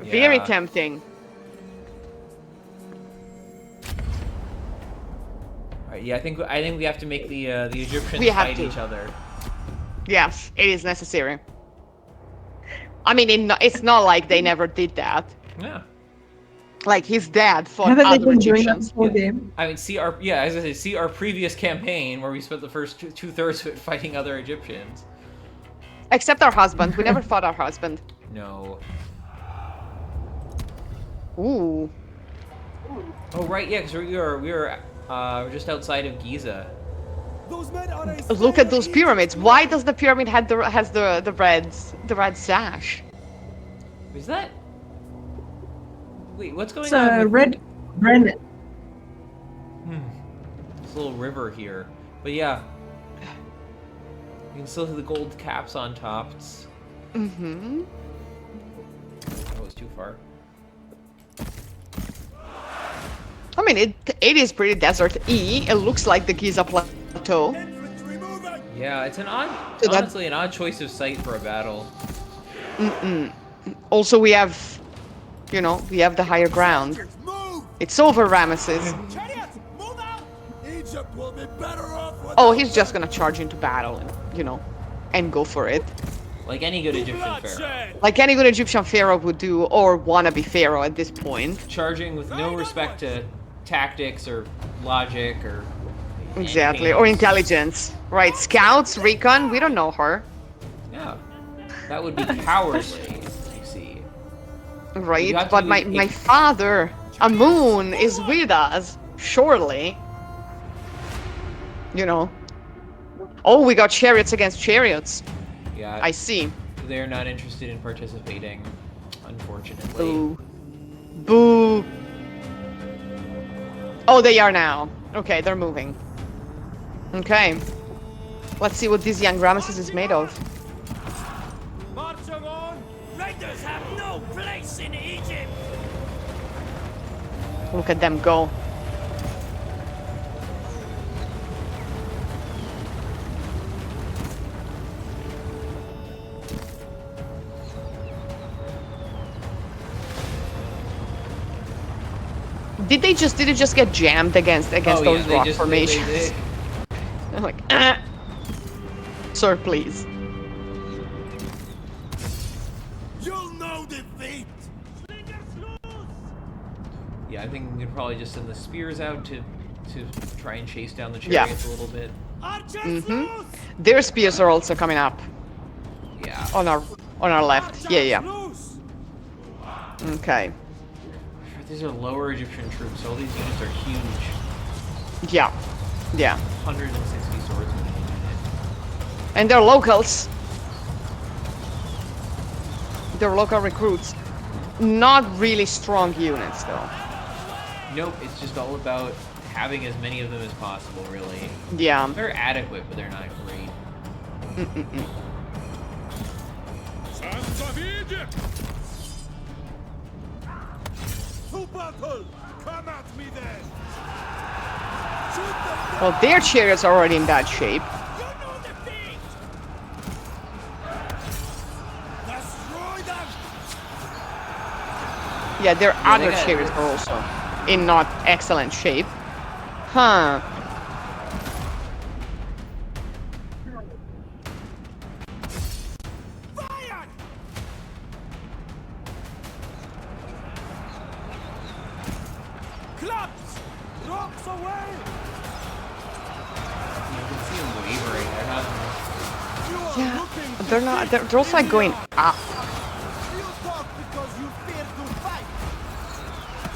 D: Very
B: Yeah.
D: tempting.
B: All right, yeah, I think we have to make the Egyptians
D: We have
B: fight
D: to.
B: each other.
D: Yes, it is necessary. I mean, it's not like they never did that.
B: Yeah.
D: Like his dad fought
C: Haven't they
D: other
C: been doing that
D: Egyptians.
C: this whole
B: Yeah.
C: game?
B: I mean, as I say, see our previous campaign where we spent the first two-thirds of it fighting other Egyptians.
D: Except our husband. We never fought our husband.
B: No.
D: Ooh.
B: Oh right, yeah, because we were just outside of Giza.
G: Those men are a
D: Look at those pyramids. Why does the pyramid has the red sash?
B: Is that? Wait, what's going
C: It's
B: on? with
C: red granite.
B: this little river here? But yeah, you can still see the gold caps on top. It's,
D: Mm-hmm.
B: that was too far.
D: I mean, it is pretty desert-y. It looks like the Giza Plateau.
G: infantry moving.
B: Yeah, it's
D: So that-
B: honestly an odd choice of site for a battle.
D: Also, we have the higher ground.
G: Move!
D: It's over, Ramesses.
G: Chariots, move out! Egypt will be better off with
D: Oh, he's just gonna charge into battle and, and go for it.
B: Like any good Egyptian pharaoh.
F: Bloodshed!
D: Like any good Egyptian pharaoh would do, or wanna be pharaoh at this point.
B: Charging with no respect to tactics or logic or
D: Exactly, or
B: anything else.
D: intelligence. Right, scouts, recon, we don't know her.
B: Yeah. That would be cowardly, you see.
D: Right,
B: You have
D: but
B: to-
D: my father, Amun, is with us, surely. Oh, we got chariots against chariots.
B: Yeah,
D: I see.
B: they're not interested in participating, unfortunately.
D: Boo. Boo. Oh, they are now. Okay, they're moving. Okay. Let's see what this young Ramesses is made of.
F: Marching on! Raiders have no place in Egypt!
D: Look at them go. Did it just get jammed against those rock formations? I'm like, sir, please.
G: You'll know defeat.
B: Yeah, I think we could probably just send the spears out to try and chase down the chariots a little bit.
D: Mm-hmm. Their spears are also coming up
B: Yeah.
D: on our left. Yeah. Okay.
B: These are lower Egyptian troops. All these units are huge.
D: Yeah.
B: 160 swordsmen in a unit.
D: And they're locals. They're local recruits. Not really strong units, though.
B: Nope, it's just all about having as many of them as possible, really.
D: Yeah.
B: They're adequate, but they're not great.
G: Sons of Egypt! To battle! Come at me then! Shoot them down!
D: Well, their chariots are already in bad shape.
F: You know defeat!
G: Destroy them!
D: Yeah, their
B: they
D: other
B: got-
D: chariots are also in not excellent shape. Huh.
F: Fire! Clubs! Rocks away!
B: You can see them wavering. They're not.
G: You are
D: Yeah,
G: looking
D: they're not. They're also like going up.
G: You talk because you fear to fight!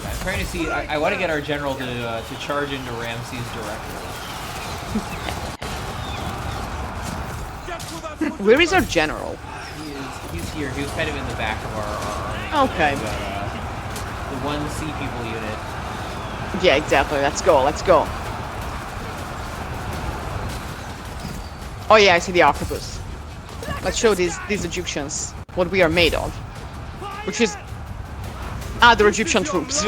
B: I'm trying to see. I want to get our general to charge into Ramses directly.
G: Get to that
D: Where is our general?
B: He's here. He was kind of in the back of our army.
D: Okay.
B: But, the one sea people unit.
D: Yeah, exactly. Let's go. Oh yeah, I see the octopus. Let's show these Egyptians what we are made of. Which is other Egyptian troops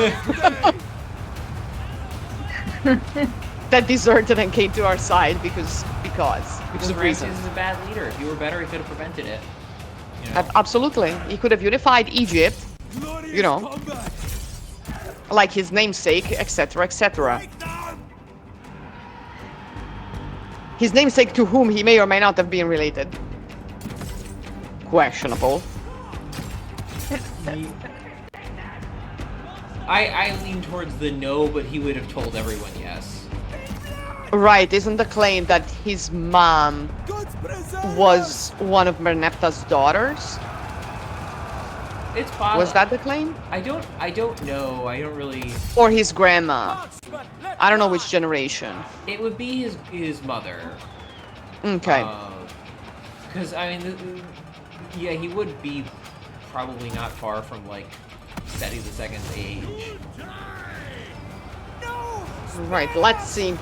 D: that deserted and came to our side because of reasons.
B: Ramses is a bad leader. If he were better, he could have prevented it. You know?
D: Absolutely. He could have unified Egypt, you know, like his namesake, etc., etc. His namesake to whom he may or may not have been related. Questionable.
B: I lean towards the no, but he would have told everyone yes.
D: Right, isn't the claim that his mom was one of Merneptah's daughters?
B: It's possible.
D: Was that the claim?
B: I don't know. I don't really.
D: Or his grandma? I don't know which generation.
B: It would be his mother.
D: Okay.
B: Because I mean, yeah, he would be probably not far from like Seti II's age.
D: Right, let's see.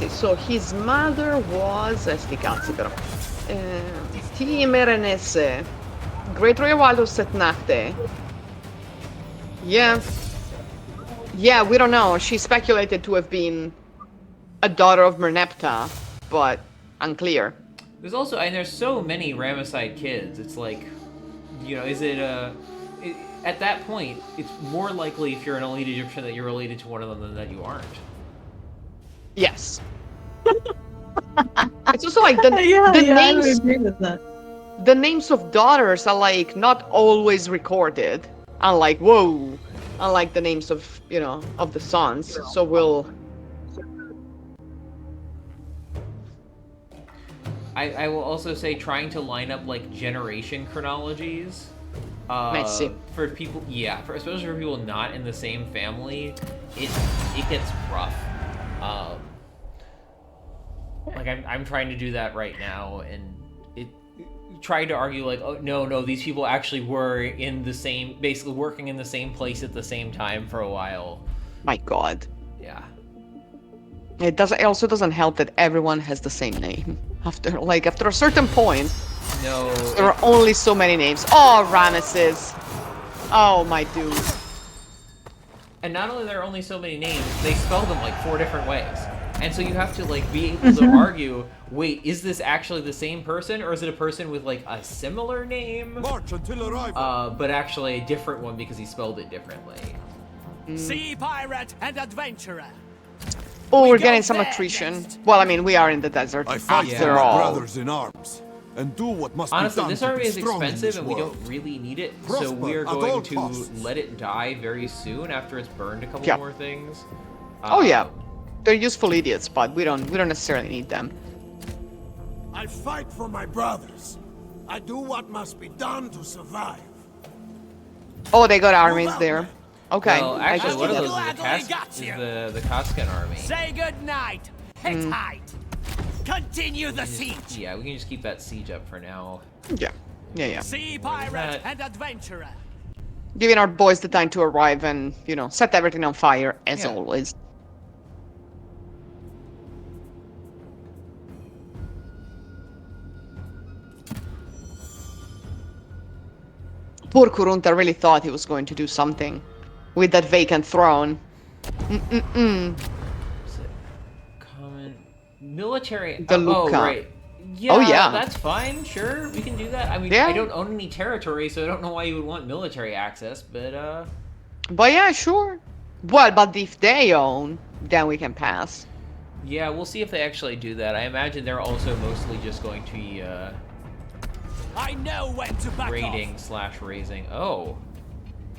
D: So his mother was... sti cazzi però. Timerenese. Great Royal Set Nachte. Yeah. Yeah, we don't know. She's speculated to have been a daughter of Merneptah, but unclear.
B: There's also, and there's so many Ramesside kids. It's like, you know, is it at that point, it's more likely if you're an elite Egyptian that you're related to one of them than that you aren't.
D: Yes. It's also like the
C: I would
D: names.
C: agree with that.
D: The names of daughters are like not always recorded. Unlike the names of of the sons. So we'll.
B: I will also say trying to line up like generation chronologies.
D: Messy.
B: For people, yeah, especially for people not in the same family, it gets rough. Like I'm trying to do that right now, and trying to argue like, oh no, these people actually were in the same, basically working in the same place at the same time for a while.
D: My God.
B: Yeah.
D: It also doesn't help that everyone has the same name. After a certain point,
B: No.
D: there are only so many names. Oh, Ramesses. Oh, my dude.
B: And not only are there only so many names, they spell them like 4 different ways. And so you have to like be able to argue, wait, is this actually the same person, or is it a person with like a similar name?
G: March until arrival.
B: But actually a different one because he spelled it differently.
F: Sea pirate and adventurer.
D: Oh,
F: We
D: we're
F: go
D: getting some
F: there
D: attrition.
F: next.
D: Well, I mean, we are in the desert
G: I fight for
D: after
G: my
D: all.
G: brothers in arms, and do what must
B: Honestly,
G: be done
B: this
G: to
B: army
G: be
B: is
G: strong in
B: expensive
G: this
B: and we
G: world.
B: don't really need it, so
G: Prosper
B: we're
G: at all
B: going to
G: costs.
B: let it die very soon after it's burned a couple
D: Yeah.
B: more things.
D: Oh yeah, they're useful idiots, but we don't necessarily need them.
G: I fight for my brothers. I do what must be done to survive.
D: Oh, they got armies there. Okay,
B: Well,
D: I
B: actually,
D: just
B: one of
D: did
B: those
D: that.
B: is
F: Gladly
B: the,
F: got
B: Kas-
F: you.
B: is the Kaskan army.
F: Say good night, Hittite. Continue the siege.
B: Yeah, we can just keep that siege up for now.
D: Yeah.
F: Sea pirate
B: that?
F: and adventurer.
D: Giving our boys the time to arrive and, set everything on fire, as
B: Yeah.
D: always. Poor Kurunta really thought he was going to do something with that vacant throne. Mm-mm-mm.
B: Is it common military?
D: The
B: Oh,
D: Luca.
B: right. Yeah,
D: Oh, yeah.
B: that's fine. Sure, we can do that. I mean,
D: Yeah.
B: I don't own any territory, so I don't know why you would want military access. But
D: But yeah, sure. Well, but if they own, then we can pass.
B: yeah, we'll see if they actually do that. I imagine they're also mostly just going to be
F: I know when to back
B: raiding / raising. Oh,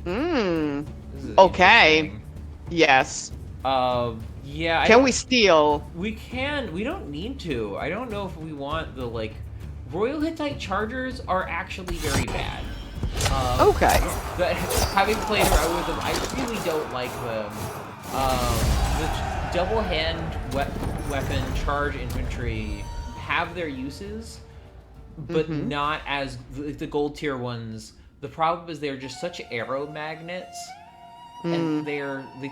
D: Hmm.
B: this is
D: Okay.
B: interesting.
D: Yes.
B: Yeah.
D: Can we steal?
B: We can. We don't need to. I don't know if we want the like. Royal Hittite chargers are actually very bad.
D: Okay.
B: But having played around with them, I really don't like them. The double hand weapon charge infantry have their uses, but not as the gold tier ones. The problem is they're just such arrow magnets. And they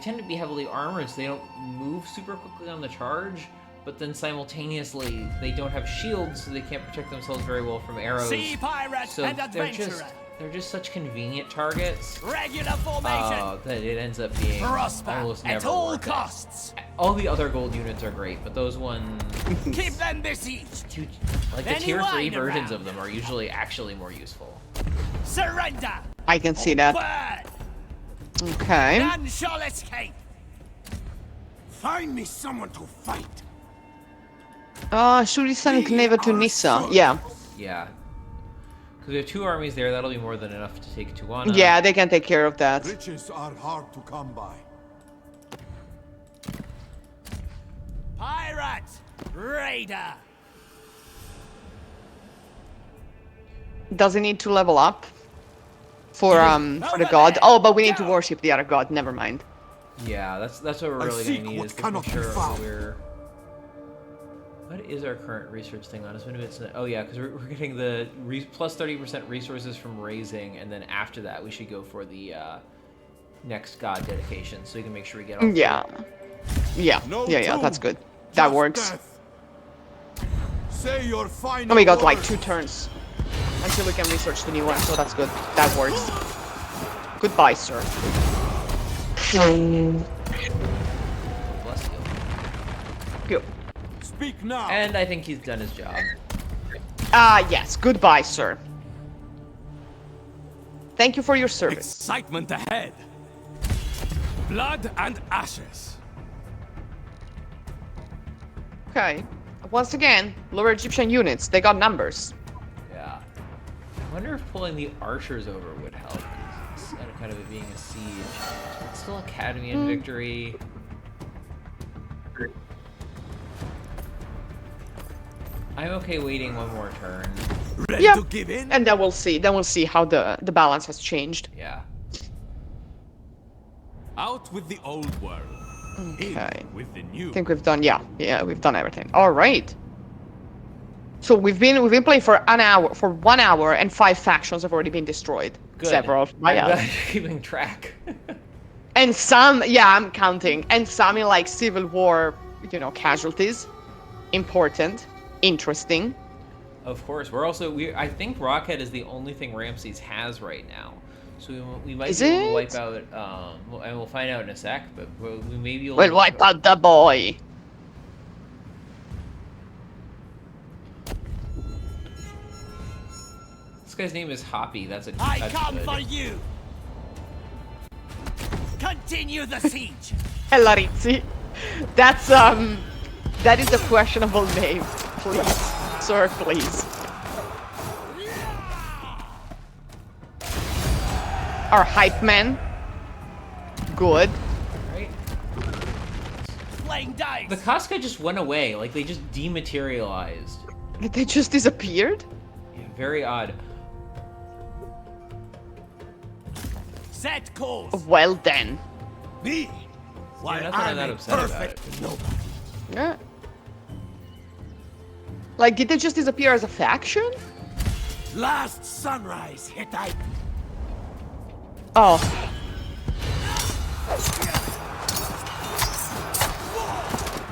B: tend to be heavily armored, so they don't move super quickly on the charge. But then simultaneously, they don't have shields, so they can't protect themselves very well from arrows.
F: Sea pirate
B: So
F: and
B: they're
F: adventurer.
B: just such convenient targets
F: Regular formation.
B: that it ends up being
F: Prosper
B: almost never
F: at all
B: worth it.
F: costs.
B: All the other gold units are great, but those ones,
F: Keep them besieged.
B: like the tier 3
F: Anyone
B: versions
F: around?
B: of them, are usually actually more useful.
F: Surrender.
D: I can see that.
F: Burn.
D: Okay.
F: None shall escape.
G: Find me someone to fight.
D: Should we send Kneva to
G: our
D: Nissa?
G: soldiers.
D: Yeah.
B: Yeah. Because we have 2 armies there, that'll be more than enough to take Tuana.
D: Yeah, they can take care of that.
G: Riches are hard to come by.
F: Pirate. Raider.
D: Does he need to level up? For the
F: Over
D: god?
F: there.
D: Oh, but we need to
F: Go.
D: worship the other god. Never mind.
B: Yeah, that's what we're
G: I
B: really
G: seek
B: gonna need
G: what
B: is to
G: cannot
B: make
G: be
B: sure
G: found.
B: we're. What is our current research thing on us? Oh yeah, because we're getting the plus 30% resources from raising, and then after that we should go for the next god dedication, so we can make sure we get all.
D: Yeah. Yeah.
G: No
D: Yeah,
G: tomb,
D: that's good. That
G: just
D: works.
G: death. Say your final
D: And we got like
G: words.
D: 2 turns until we can research the new one, so that's good. That works. Goodbye, sir.
B: Bless you.
D: Good.
G: Speak now.
B: And I think he's done his job.
D: Yes. Goodbye, sir. Thank you for your service.
F: Excitement ahead. Blood and ashes.
D: Okay. Once again, lower Egyptian units. They got numbers.
B: Yeah. I wonder if pulling the archers over would help. Instead of kind of it being a siege. It's still Academy and victory. I'm okay waiting one more turn.
F: Ready
D: Yeah.
F: to give in?
D: And then we'll see. Then we'll see how the balance has changed.
B: Yeah.
E: Out with the old world.
D: Okay.
E: In with the new.
D: I think we've done. Yeah, we've done everything. All right. So we've been playing for 1 hour, and 5 factions have already been destroyed.
B: Good.
D: Several by
B: I'm glad
D: us.
B: you're keeping track.
D: And some, yeah, I'm counting. And some in like Civil War, you know, casualties. Important. Interesting.
B: Of course, we're also I think Rockhead is the only thing Ramses has right now, so we might
D: Is
B: be able to
D: it?
B: wipe out. And we'll find out in a sec, but we may be able
D: We'll
B: to
D: wipe out the boy.
B: This guy's name is Hoppy. That's
F: I
B: that's
F: come
B: good.
F: for you. Continue the siege.
D: Elarizzi. That's that is a questionable name. Please, sir, please. Our hype man. Good.
B: Right?
F: Playing dice.
B: The Casca just went away. Like they just dematerialized.
D: They just disappeared?
B: Yeah, very odd.
F: Set course.
D: Well then.
F: Me. Why
B: nothing I'm
F: I'm
B: that
F: a
B: upset about
F: perfect noble.
D: Yeah. Like, did they just disappear as a faction?
F: Last sunrise, Hittite.
D: Oh.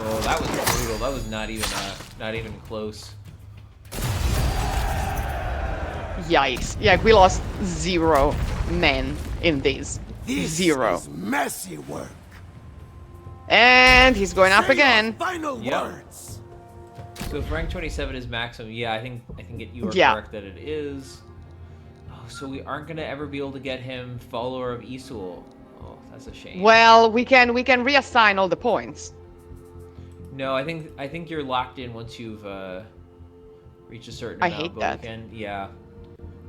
B: Oh, that was brutal. That was not even close.
D: Yikes. Yeah, we lost 0 men in these.
F: This
D: 0.
F: is messy work.
D: And he's going up
F: Say your
D: again.
F: Final
B: Yep.
F: words.
B: So if rank 27 is maximum, yeah, I think you are
D: Yeah.
B: correct that it is. Oh, so we aren't gonna ever be able to get him follower of Isul. Oh, that's a shame.
D: Well, we can reassign all the points.
B: No, I think you're locked in once you've reached a certain
D: I
B: amount.
D: hate
B: but
D: that.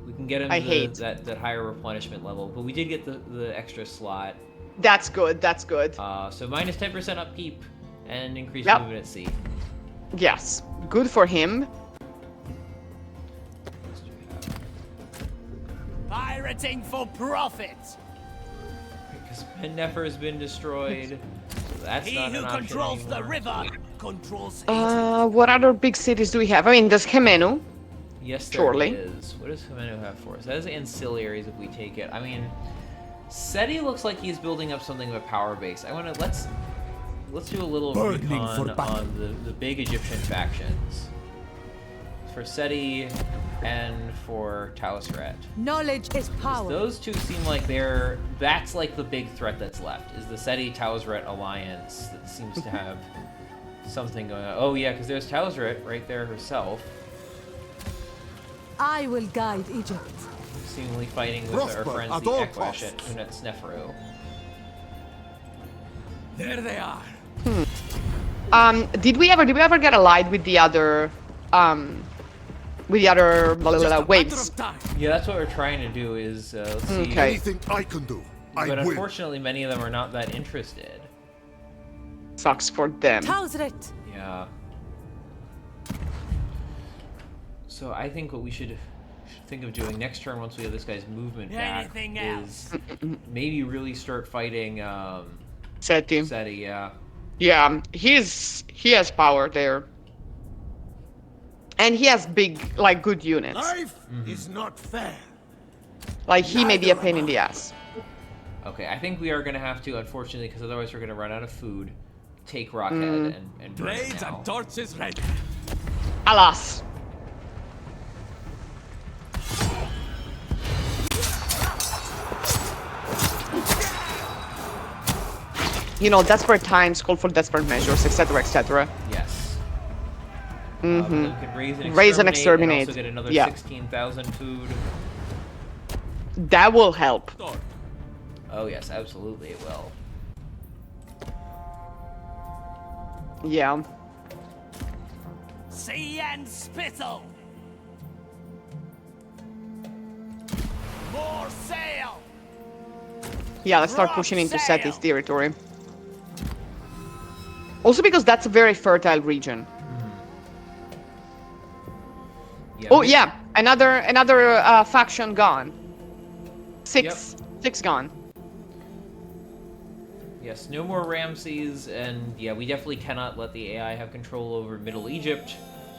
B: We can get him
D: I
B: to
D: hate.
B: that higher replenishment level. But we did get the extra slot.
D: That's good. That's good.
B: So minus 10% upkeep and increased
D: Yep.
B: movement at sea.
D: Yes. Good for him.
F: Pirating for profit.
B: Because Nefer has been destroyed. So that's
F: He
B: not
F: who
B: an option
F: controls the
B: anymore.
F: river controls Egypt.
D: What other big cities do we have? I mean, there's Hemenu.
B: Yes, there
D: Surely.
B: is. What does Himeno have for us? That is ancillaries if we take it. I mean, Seti looks like he's building up something of a power base. Let's do a little
G: Burning
B: recon
G: for battle.
B: on the big Egyptian factions. For Seti and for Tausret.
H: Knowledge is power.
B: Those two seem like that's like the big threat that's left, is the Seti Tausret alliance that seems to have something going on. Oh yeah, because there's Tausret right there herself,
H: I will guide Egypt.
B: seemingly fighting with our
G: Prosper
B: friends
G: at
B: the
G: all
B: Ekwesh at
G: costs.
B: Unet Snefru.
F: There they are.
D: Did we ever get allied with the other blah, blah,
F: Just
D: blah,
F: a
D: waves?
F: matter of time.
B: Yeah, that's what we're trying to do is, let's see.
D: Okay.
G: Anything I can do, I
B: But
G: will.
B: unfortunately, many of them are not that interested.
D: Sucks for them.
H: Tausret.
B: Yeah. So I think what we should think of doing next turn, once we have this guy's movement back,
F: Anything
B: is maybe really start fighting
D: Seti.
B: Seti. Yeah.
D: Yeah, he has power there. And he has good units.
F: Life is not fair.
D: Like, he may be a pain in the ass.
B: Okay, I think we are gonna have to, unfortunately, because otherwise we're gonna run out of food. Take Rockhead and burn it
F: Blades
B: now.
F: and torches ready.
D: Alas. You know, desperate times call for desperate measures, etc., etc.
B: Yes.
D: Mhm.
B: We can raise and
D: Raise and
B: exterminate.
D: exterminate.
B: And also get another
D: Yeah.
B: 16,000 food.
D: That will help.
B: Oh yes, absolutely it will.
D: Yeah.
F: Sea and spittle. More sail.
D: Yeah, let's start pushing into Seti's territory. Also because that's a very fertile region.
B: Yeah,
D: Oh
B: we-
D: yeah, another faction gone. Six gone.
B: Yes, no more Ramses, and yeah, we definitely cannot let the AI have control over Middle Egypt.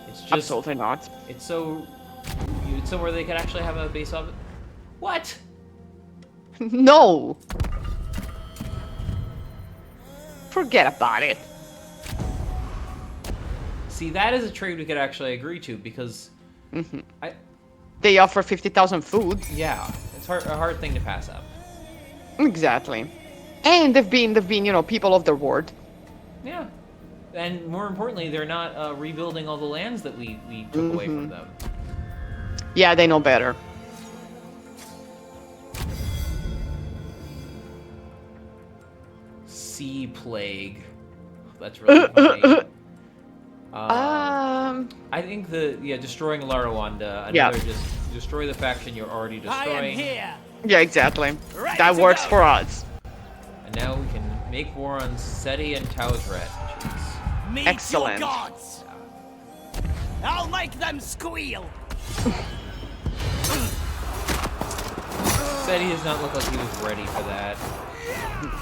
B: It's just
D: Absolutely not.
B: it's somewhere they can actually have a base of. What?
D: No. forget about it.
B: See, that is a trade we could actually agree to because
D: They offer 50,000 food.
B: yeah, it's a hard thing to pass up.
D: Exactly. And they've been, you know, people of their word.
B: Yeah. And more importantly, they're not rebuilding all the lands that we took away from them.
D: Yeah, they know better.
B: Sea plague. That's really funny. I think destroying Larawanda. Another just destroy the faction you're already
F: I am
B: destroying.
F: here.
D: Yeah, exactly.
F: Ready
D: That
F: to
D: works
F: go.
D: for us.
B: And now we can make war on Seti and Tausret, which is
F: Meet
D: Excellent.
F: your gods. I'll make them squeal.
B: Seti does not look like he was ready for that.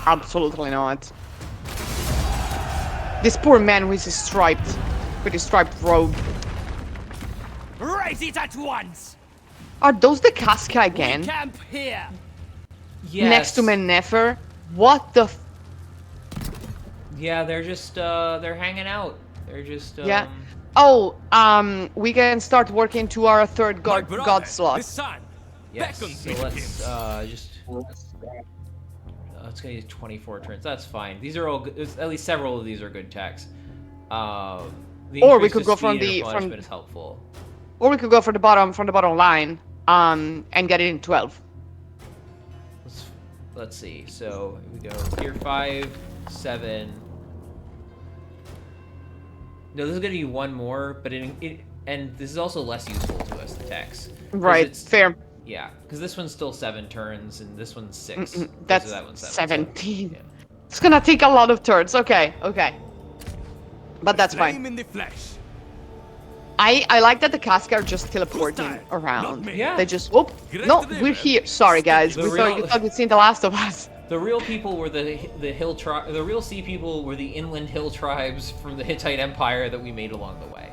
D: Absolutely not. This poor man with his striped robe.
F: Raise it at once.
D: Are those the Casca again?
F: We camp here.
B: Yes.
D: Next to Mennefer? What the f-
B: Yeah, they're just they're hanging out. They're just
D: Yeah. Oh, we can start working to our third
E: My
D: god,
E: brother,
D: god slot.
E: The sun.
B: Yes.
E: Beckons
B: So
E: me to
B: let's
E: him.
B: just it's gonna use 24 turns. That's fine. These are all good. At least several of these are good techs. The
D: Or we
B: increase
D: could
B: to
D: go from
B: speed and
D: the- from-
B: replenishment is helpful.
D: Or we could go for the bottom line, and get it in 12.
B: Let's see. So we go tier 5, 7. No, this is gonna be one more, but and this is also less useful to us, the techs. 'Cause
D: Right,
B: it's-
D: fair.
B: Yeah, because this one's still 7 turns, and this one's 6.
D: That's
B: that one's 7.
D: 17.
B: Yeah.
D: It's gonna take a lot of turns. Okay. But that's
E: Flame
D: fine.
E: in the flesh.
D: I like that the Casca are just teleporting
E: Not
D: around.
E: me.
B: Yeah.
D: They just whoop.
E: Great
D: No,
E: to
D: we're
E: live.
D: here. Sorry guys.
B: The
D: You
B: real-
D: thought we'd seen The Last of Us.
B: The real people were the real sea people were the inland hill tribes from the Hittite Empire that we made along the way.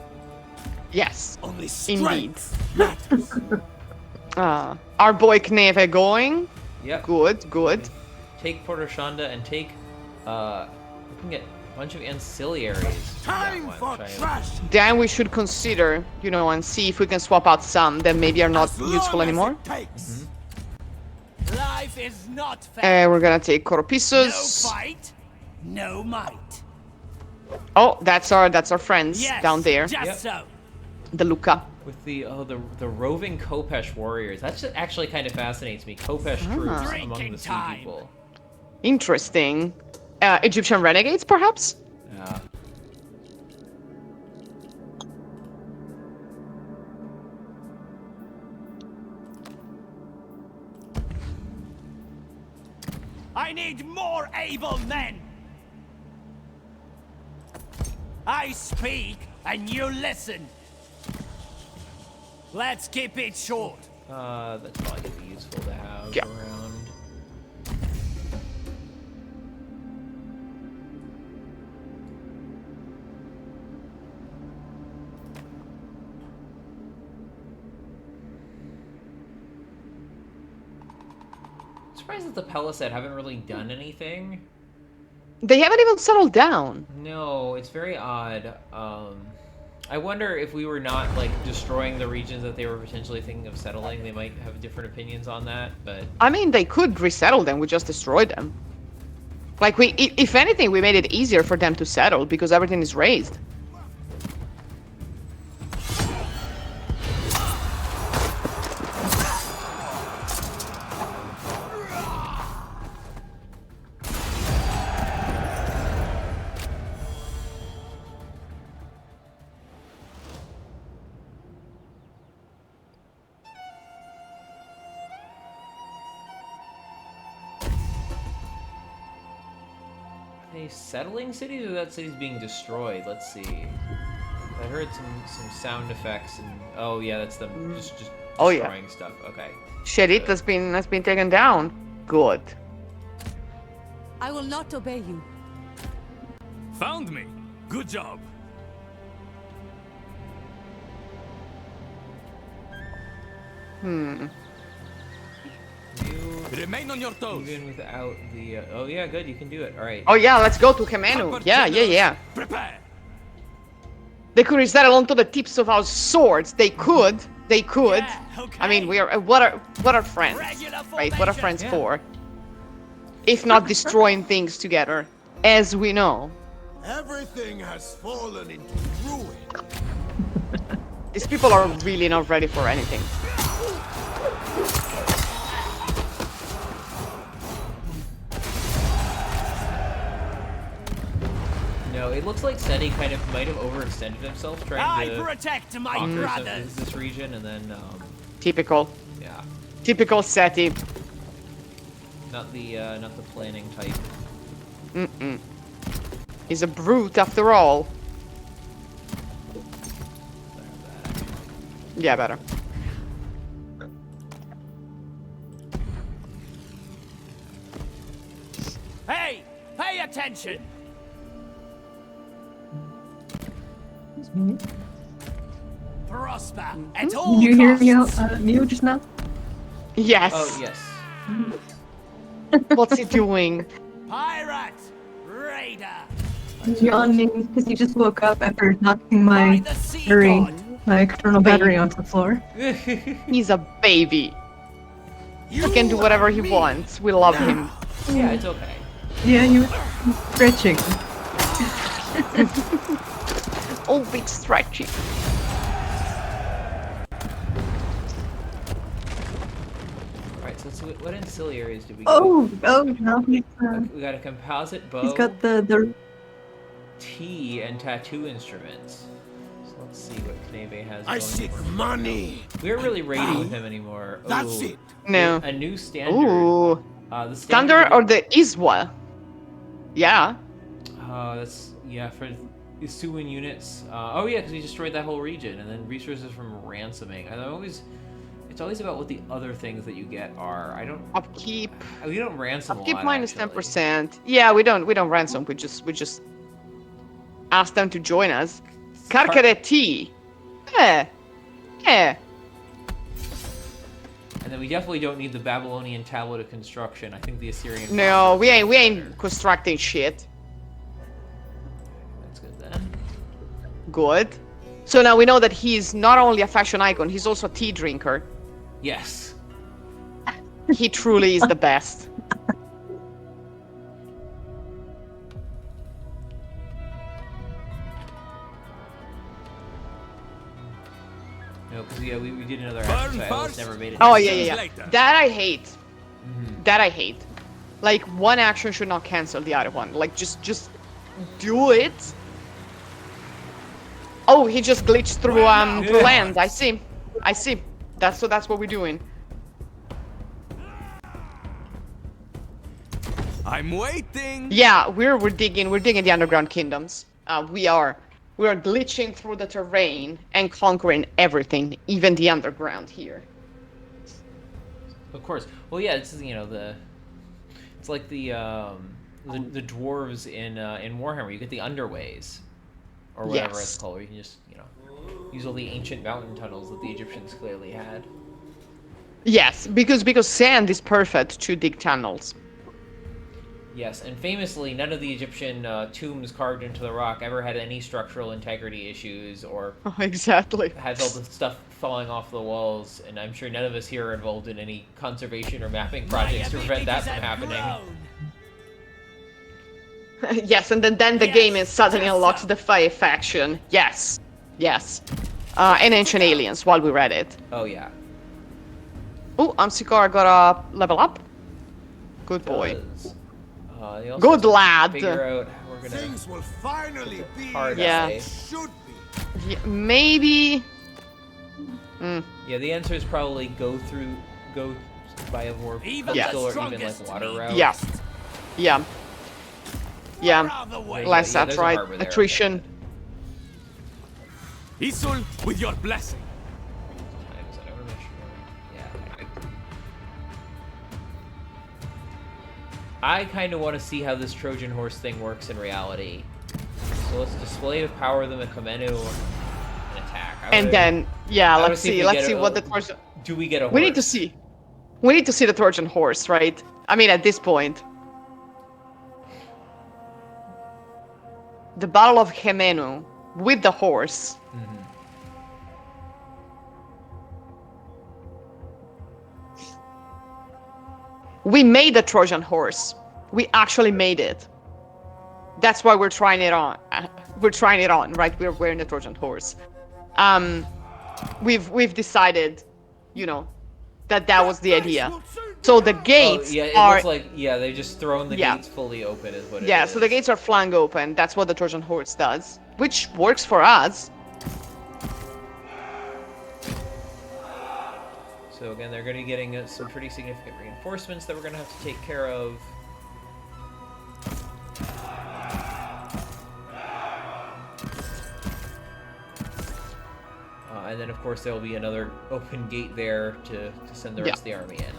D: Yes.
F: Only
D: Indeed.
F: strength matters.
D: Our boy Kneve going.
B: Yep.
D: Good.
B: Take Portoshanda and take we can get a bunch of ancillaries. from that
F: Time
B: one,
F: for
B: which I-
F: trash.
D: Then we should consider, and see if we can swap out some that maybe are not
F: As long
D: useful
F: as
D: anymore.
F: it takes. Life is not fair.
D: We're gonna take
F: No
D: Coropissus.
F: fight, no might.
D: Oh, that's our friends
F: Yes,
D: down there.
F: just
B: Yep.
F: so.
D: The Luca.
B: With the roving Kopesh warriors. That actually kind of fascinates me. Kopesh troops among
F: Drinking
B: the sea
F: time.
B: people.
D: Interesting. Egyptian renegades, perhaps?
B: Yeah.
F: I need more able men. I speak and you listen. Let's keep it short.
B: That's probably gonna be useful to have
D: Yeah.
B: around. Surprised that the Palisade haven't really done anything.
D: They haven't even settled down.
B: No, it's very odd. I wonder if we were not like destroying the regions that they were potentially thinking of settling, they might have different opinions on that. But
D: I mean, they could resettle them. We just destroyed them. Like, if anything, we made it easier for them to settle because everything is raised.
B: are they settling cities or that city's being destroyed? Let's see. I heard some sound effects and oh yeah, that's them just
D: Oh, yeah.
B: destroying stuff. Okay.
D: Sherit has been taken down. Good.
H: I will not obey you.
E: Found me. Good job.
B: You
E: Remain on your toes.
B: Even without the. Oh yeah, good. You can do it. All right.
D: Oh yeah, let's go to Kemenu. Yeah.
E: Prepare.
D: They could reset it onto the tips of our swords. They could.
F: Yeah, okay.
D: I mean, we are. What are friends?
F: Regular
D: Right? What are friends
B: Yeah.
D: for? If not destroying things together, as we know.
G: Everything has fallen into ruin.
D: These people are really not ready for anything.
B: No, it looks like Seti kind of might have overextended himself trying
F: I
B: to
F: protect my
B: conquer
F: brothers.
B: this region, and then
D: Typical.
B: yeah,
D: Typical Seti.
B: not the planning type.
D: Mm-mm. He's a brute after all. Yeah, better.
F: Hey, pay attention. Prosper at all
C: Did you hear me
F: costs.
C: out, Mew, just now?
D: Yes.
B: Oh yes.
D: What's he doing?
F: Pirate, raider,
C: Yawning because he just woke up after knocking
F: by
C: my
F: the sea
C: battery,
F: god.
C: my external battery onto the floor.
D: He's a baby. He can do whatever he wants. We love him.
B: Yeah, it's okay.
C: Yeah, you were stretching.
D: Oh, big stretchy.
B: Alright, so what ancillaries do we get?
C: Oh, now he's
B: We got a composite bow,
C: he's got the
B: tea, and tattoo instruments. So let's see what Knave has
G: I
B: going
G: seek
B: for him.
G: money.
B: We aren't really raiding with him anymore.
G: That's
B: Ooh,
G: it.
D: No.
B: A new standard.
D: Ooh.
B: The
D: Standard or the Iswa? Yeah.
B: That's yeah for Isuan units. Oh yeah, because we destroyed that whole region, and then resources from ransoming. And it's always about what the other things that you get are.
D: Upkeep.
B: We don't ransom.
D: Upkeep
B: a lot,
D: minus
B: actually.
D: 10%. Yeah, we don't ransom. We just ask them to join us. Carcareti. Yeah.
B: And then we definitely don't need the Babylonian tablet of construction. I think the Assyrian.
D: No, we ain't constructing shit.
B: That's good then.
D: Good. So now we know that he's not only a fashion icon, he's also a tea drinker.
B: Yes.
D: He truly is the best.
B: No, because yeah, we did another
E: Burn
B: action, so I almost
E: first.
B: never made it.
D: Oh
B: to
D: yeah,
B: the-
D: yeah.
E: Later.
D: That I hate.
B: Mhm.
D: That I hate. Like one action should not cancel the other one. Like just do it. Oh, he just glitched through through land. I see. That's what we're doing.
E: I'm waiting.
D: Yeah, we're digging the underground kingdoms. We are glitching through the terrain and conquering everything, even the underground here.
B: Of course. Well, yeah, it's it's like the dwarves in Warhammer. You get the underways, or whatever
D: Yes.
B: it's called. Where you can just use all the ancient mountain tunnels that the Egyptians clearly had.
D: Yes, because sand is perfect to dig tunnels.
B: Yes, and famously, none of the Egyptian tombs carved into the rock ever had any structural integrity issues or
D: Oh, exactly.
B: had all the stuff falling off the walls. And I'm sure none of us here are involved in any conservation or mapping projects to prevent that from happening.
D: Yes, and then the
F: Yes,
D: game is suddenly
F: just
D: unlocks
F: so.
D: the Fae faction. Yes. And Ancient Aliens while we read it.
B: Oh yeah.
D: Oh, Amsikar got a level up. Good boy.
B: Does. They also
D: Good
B: have to
D: lad.
B: Figure out how we're gonna
G: Things will finally be
B: hard
D: Yeah.
G: as they should be.
D: Yeah, maybe.
B: Yeah, the answer is probably go by a more
F: Even
D: the
B: coastal or even
F: strongest
B: like water
F: meat.
B: route.
D: Yeah. Yeah. Yeah.
F: Out of the way.
D: Less
B: yeah, there's a
D: right.
B: harbor there,
D: Attrition.
E: Isul, with your blessing.
B: Times that I wanna make sure. Yeah. I kind of want to see how this Trojan horse thing works in reality. So let's display the power of them at Kamenu and attack.
D: And then, yeah,
B: I wanna
D: let's
B: see if
D: see.
B: we
D: Let's
B: get
D: see
B: a-
D: what the person.
B: Do we get a horse?
D: We need to see. We need to see the Trojan horse, right? I mean, at this point. The Battle of Hemenu with the horse. We made the Trojan horse. We actually made it. That's why we're trying it on. We're trying it on, right? We're wearing the Trojan horse. We've decided, you know, that was the idea. So the gates
B: it
D: are...
B: looks like, they've just thrown the gates fully open is what it is.
D: Yeah, so the gates are flung open. That's what the Trojan horse does, which works for us.
B: So again, they're going to be getting some pretty significant reinforcements that we're going to have to take care of. And then, of course, there will be another open gate there to send the rest of the army in.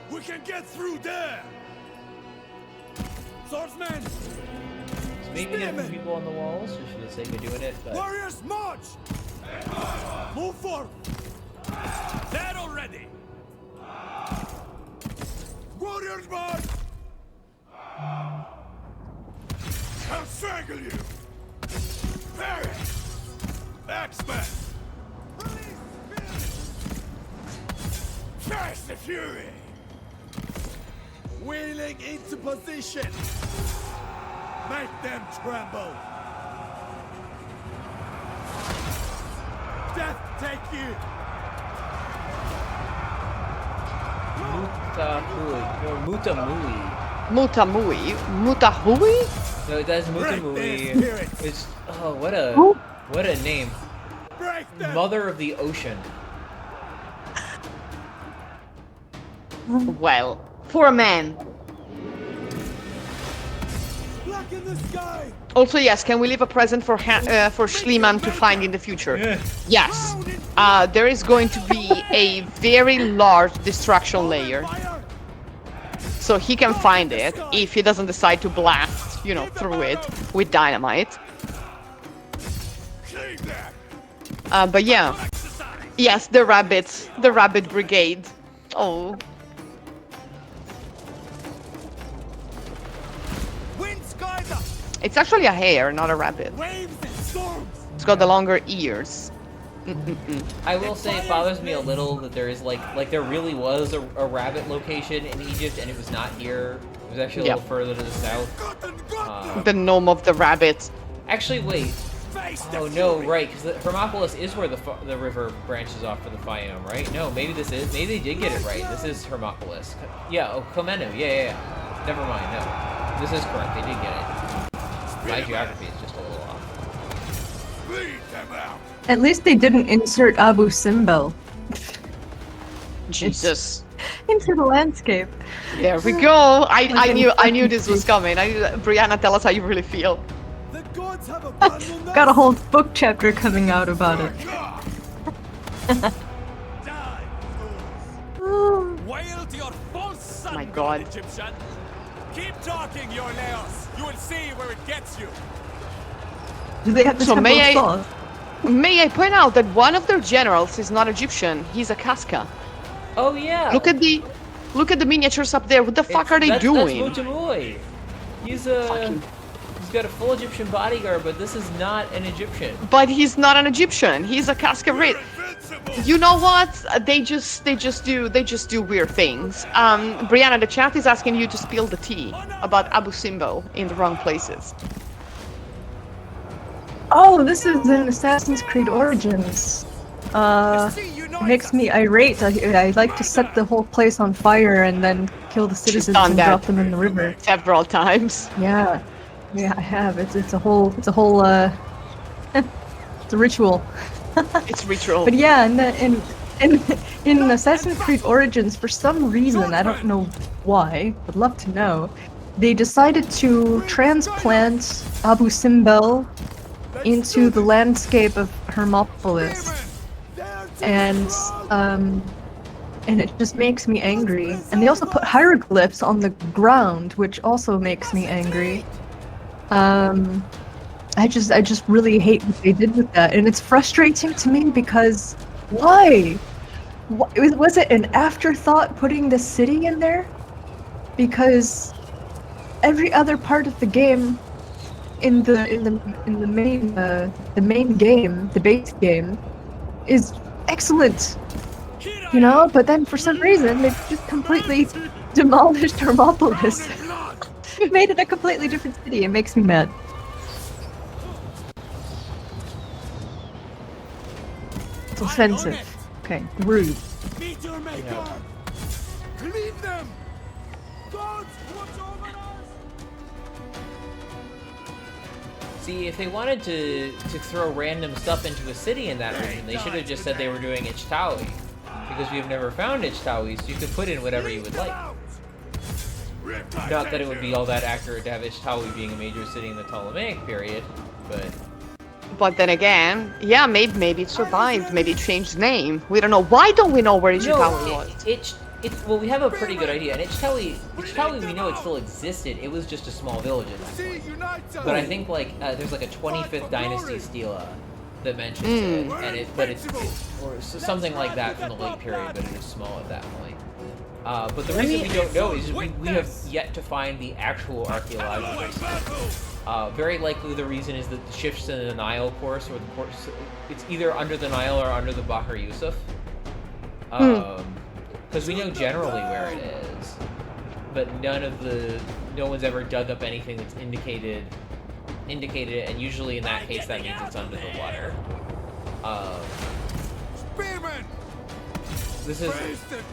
G: We can get through there! Swordsman!
B: So maybe get some people on the walls, just for the sake of doing it, but...
G: Warriors, march! Move forward! Dead already! Warriors, march! I'll strangle you! Parry! Axeman! Fast the fury! Wheeling into position! Make them tremble! Death take you!
B: Mutamui.
D: Mutamui? Mutahui?
B: No, that's Mutamui. It's what a name. Mother of the Ocean.
D: Well, for a man.
G: Black in the sky!
D: Also, yes, can we leave a present for Schliemann to find in the future? Yes. There is going to be a very large destruction layer. So he can find it if he doesn't decide to blast, you know, through it with dynamite. But yeah. Yes, the rabbit brigade. Oh. It's actually a hare, not a rabbit. It's got the longer ears.
B: I will say it bothers me a little that there is like there really was a rabbit location in Egypt and it was not here. It was actually a little further to the south.
D: The nome of the rabbit.
B: Actually, wait. Oh no, right? Because Hermopolis is where the river branches off for the Fayum, right? No, maybe this is. Maybe they did get it right. This is Hermopolis. Yeah. Oh, Komenu. Yeah. Never mind. No, this is correct. They did get it. My geography is just a little off.
C: At least they didn't insert Abu Simbel
D: Jesus.
C: into the landscape.
D: There we go. I knew this was coming. Briana, tell us how you really feel.
G: The gods have abandoned us.
C: Got a whole book chapter coming out about it.
F: Wail to your false son,
D: My God.
F: Egyptian. Keep talking, your Leos. You will see where it gets you.
C: Do they have the
D: So
C: Temple
D: may
C: of
D: I-
C: Thoth?
D: May I point out that one of their generals is not Egyptian. He's a Casca.
B: Oh yeah.
D: Look at the miniatures up there. What the fuck are they doing?
B: That's Mutamui. He's got a full Egyptian bodyguard, but this is not an Egyptian.
D: But he's not an Egyptian. He's a Casca raid. You know what? They just do weird things. Briana, the chat is asking you to spill the tea about Abu Simbel in the wrong places.
C: Oh, this is in Assassin's Creed Origins. Makes me irate. I like to set the whole place on fire and then kill the citizens
D: done
C: and
D: that.
C: drop them in the river.
D: Several times.
C: Yeah, I have. It's a whole it's a ritual.
D: It's ritual.
C: But yeah, in Assassin's Creed Origins, for some reason, I don't know why, would love to know, they decided to transplant Abu Simbel into the landscape of Hermopolis, and it just makes me angry. And they also put hieroglyphs on the ground, which also makes me angry. I just really hate what they did with that, and it's frustrating to me because Why? Was it an afterthought putting the city in there? Because every other part of the game, in the main game, the base game, is excellent. You know, but then for some reason they just completely demolished Hermopolis. Made it a completely different city. It makes me mad. It's offensive. Okay, rude.
G: Meet your maker! Cleave them! Gods, watch over us!
B: See, if they wanted to throw random stuff into a city in that region, they should have just said they were doing Ichtawi. Because we have never found Ichtawi, so you could put in whatever you would like. Not that it would be all that accurate to have Ichtawi being a major city in the Ptolemaic period, but...
D: But then again, yeah, maybe it survived. Maybe it changed name. We don't know. Why don't we know where Ichitawi was?
B: Well, we have a pretty good idea. And Ichtawi, we know it still existed. It was just a small village at that point. But I think like there's like a 25th dynasty stela that mentions it, and or something like that from the late period, but it is small at that point. But the reason we don't know is we have yet to find the actual archaeological stuff. Very likely the reason is that the shifts in the Nile course, or the course, it's either under the Nile or under the Bahr Yusuf. Because we know generally where it is, but no one's ever dug up anything that's indicated it, and usually in that case that means it's under the water. This is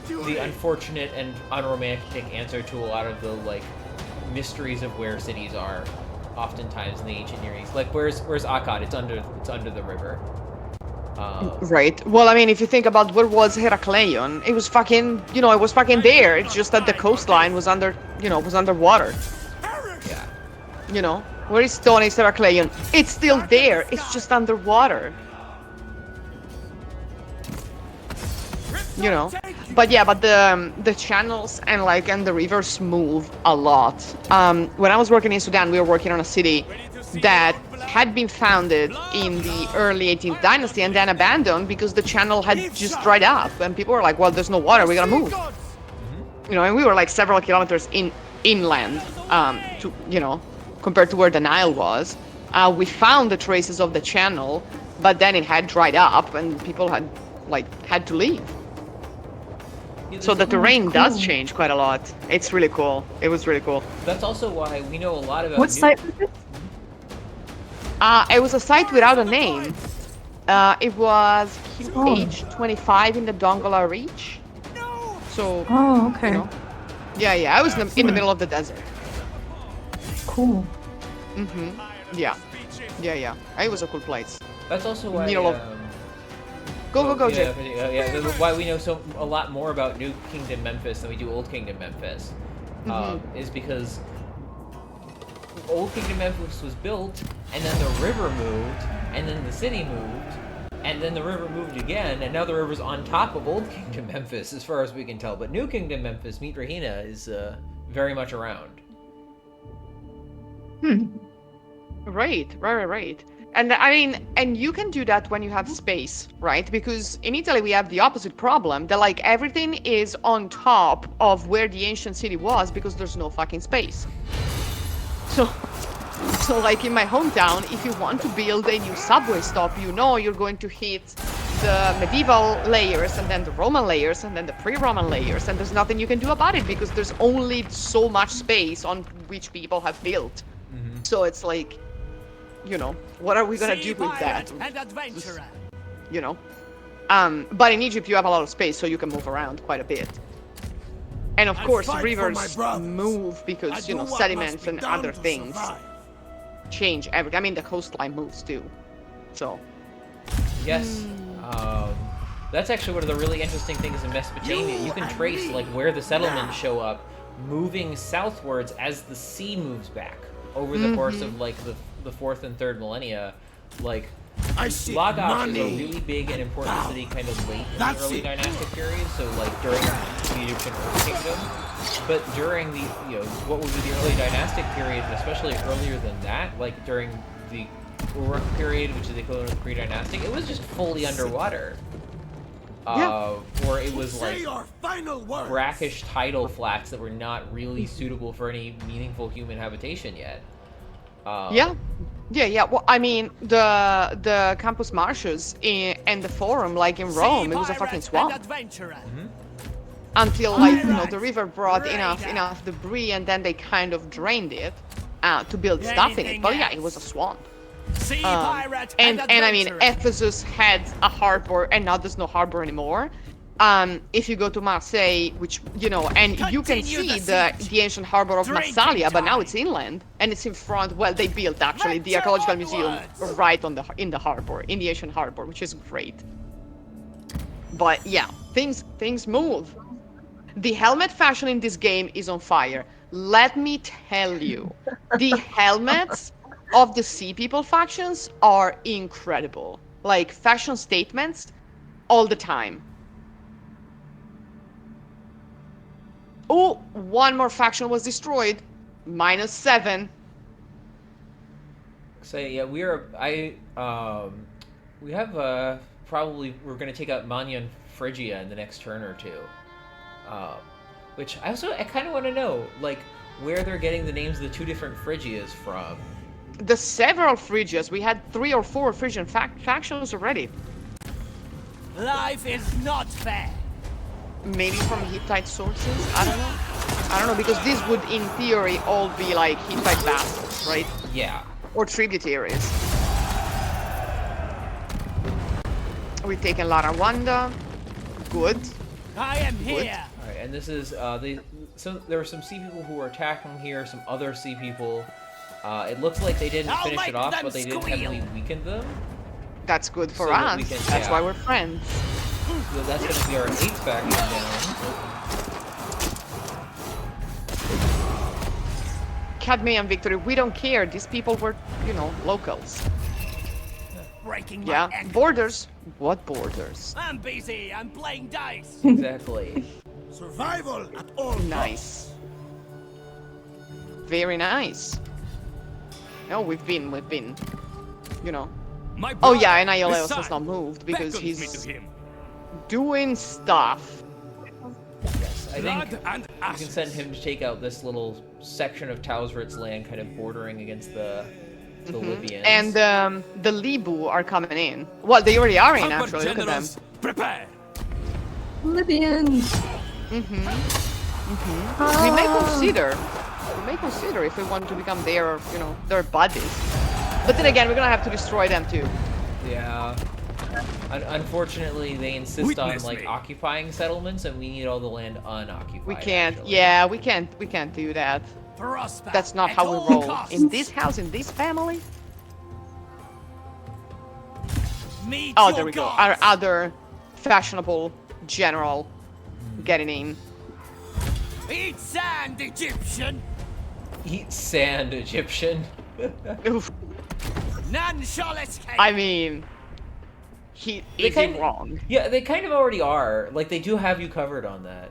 B: the unfortunate and unromantic answer to a lot of the like mysteries of where cities are, oftentimes in the ancient Near East. Like where's Akkad? It's under the river.
D: Right. Well, I mean, if you think about where was Herakleion, it was fucking, it was fucking there. It's just that the coastline was was underwater.
B: Yeah.
D: Where is Stony's Herakleion? It's still there. It's just underwater. But the channels and the rivers move a lot. When I was working in Sudan, we were working on a city that had been founded in the early 18th dynasty and then abandoned because the channel had just dried up, and people were like, well, there's no water, we gotta move. And we were like several kilometers inland, compared to where the Nile was. We found the traces of the channel, but then it had dried up and people had to leave. So the terrain does change quite a lot. It's really cool. It was really cool.
B: That's also why we know a lot about...
C: What site was it?
D: It was a site without a name. It was QH25 in the Dongola Reach. So...
C: Oh, okay.
D: Yeah, I was in the middle of the desert.
C: Cool.
D: Yeah. It was a cool place.
B: That's also why...
D: Go, Jay.
B: Why we know a lot more about New Kingdom Memphis than we do Old Kingdom Memphis, is because Old Kingdom Memphis was built, and then the river moved, and then the city moved, and then the river moved again, and now the river's on top of Old Kingdom Memphis, as far as we can tell. But New Kingdom Memphis, meet Briana, is very much around.
D: Right. And I mean, and you can do that when you have space, right? Because in Italy we have the opposite problem, that everything is on top of where the ancient city was because there's no fucking space. So in my hometown, if you want to build a new subway stop, you're going to hit the medieval layers and then the Roman layers and then the pre-Roman layers, and there's nothing you can do about it because there's only so much space on which people have built. So it's like, what are we gonna do with that? But in Egypt you have a lot of space, so you can move around quite a bit. And of course, rivers move because, sediments and other things change everything. I mean, the coastline moves too. So.
B: Yes. That's actually one of the really interesting things in Mesopotamia. You can trace where the settlements show up, moving southwards as the sea moves back over the course of the 4th and 3rd millennia. Lagash is a really big and important city kind of late in the early dynastic period, so during the Egyptian Earth Kingdom. But during the, what would be the early dynastic period, and especially earlier than that, during the Uruk period, which is the equivalent of pre-dynastic, it was just fully underwater. Or it was
G: Say
B: like
G: your final words.
B: brackish tidal flats that were not really suitable for any meaningful human habitation yet.
D: Yeah. Well, I mean, the campus marshes and the forum, like in Rome, it was a fucking swamp. Until, like, you know, the river brought enough debris, and then they kind of drained it to build stuff in it. But yeah, it was a swamp. And I mean, Ephesus had a harbor, and now there's no harbor anymore. If you go to Marseille, which, you know, and you can see the ancient harbor of Massalia, but now it's inland, and it's in front. Well, they built actually the archaeological museum right on in the harbor, in the ancient harbor, which is great. But yeah, things move. The helmet fashion in this game is on fire. Let me tell you, the helmets of the Sea People factions are incredible. Like, fashion statements all the time. Oh, one more faction was destroyed. -7.
B: So yeah, we have probably we're gonna take out Mania and Phrygia in the next turn or two. Which I kind of want to know, like, where they're getting the names of the 2 different Phrygias from.
D: The several Phrygias. We had 3 or 4 Phrygian factions already.
F: Life is not fair.
D: Maybe from Hittite sources? I don't know, because these would, in theory, all be like Hittite vassals, right?
B: Yeah.
D: Or tributaries. We've taken Larawanda. Good.
F: I am here.
B: All right, and this is so there were some Sea People who were attacking here, some other Sea People. It looks like they didn't
F: I'll
B: finish it
F: make
B: off,
F: them
B: but they did
F: squeal.
B: heavily weaken them.
D: That's good for
B: So that
D: us.
B: we can-
D: That's
B: yeah.
D: why we're friends.
B: So that's going to be our 8th faction down.
D: Cadmean victory, we don't care. These people were, you know, locals.
F: Breaking
D: Yeah,
F: my ankle.
D: borders. What borders?
F: I'm busy. I'm playing dice.
B: Exactly.
G: Survival at all
D: Nice. Very nice. No, we've been, you know.
E: My
D: Oh
E: brother,
D: yeah, and Iolaus
E: Messiah,
D: has not moved because
E: beckons me
D: he's
E: to him.
D: doing stuff.
B: Yes, I think
E: Blood and
B: you can
E: ashes.
B: send him to take out this little section of Tausrit's land, kind of bordering against the Libyans.
D: And the Libu are coming in. Well, they already are in,
E: Conquer
D: actually. Look at them.
E: generals, prepare.
C: Libyans.
D: We may consider. We may consider if we want to become their, you know, their buddies. But then again, we're gonna have to destroy them too.
B: Yeah. Unfortunately, they insist on
E: Witness
B: like
E: me.
B: occupying settlements, and we need all the land unoccupied.
D: We can't.
B: actually.
D: Yeah, we can't do that.
F: Prosper
D: That's not
F: at
D: how we
F: all
D: roll.
F: costs.
D: In this house, in this family.
F: Meet
D: Oh,
F: your
D: there we go.
F: gods.
D: Our other fashionable general getting in.
F: Eat sand, Egyptian.
B: Eat sand, Egyptian.
D: Oof.
F: None shall escape.
D: I mean, he
B: They
D: isn't
B: kinda-
D: wrong.
B: Yeah, they kind of already are. Like, they do have you covered on that.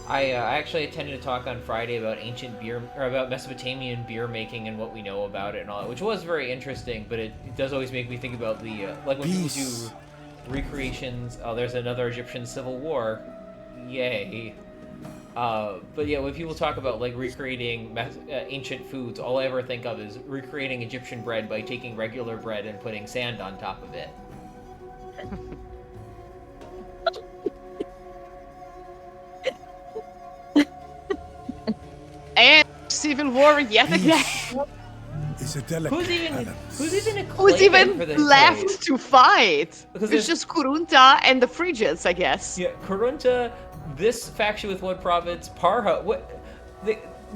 B: I actually attended a talk on Friday about ancient beer, or about Mesopotamian beer making and what we know about it and all that, which was very interesting. But it does always make me think about the like when people do recreations. Oh, there's another Egyptian civil war. Yay. But yeah, when people talk about like recreating ancient foods, all I ever think of is recreating Egyptian bread by taking regular bread and putting sand on top of it.
D: And civil war yet again.
G: Is a delicate
B: Who's even
G: balance.
D: Who's even
B: for this
D: left
B: place?
D: to fight?
B: Because
D: It's
B: there's-
D: just Kurunta and the Phrygians, I guess.
B: Yeah, Karunta, this faction with what province? Parha. What?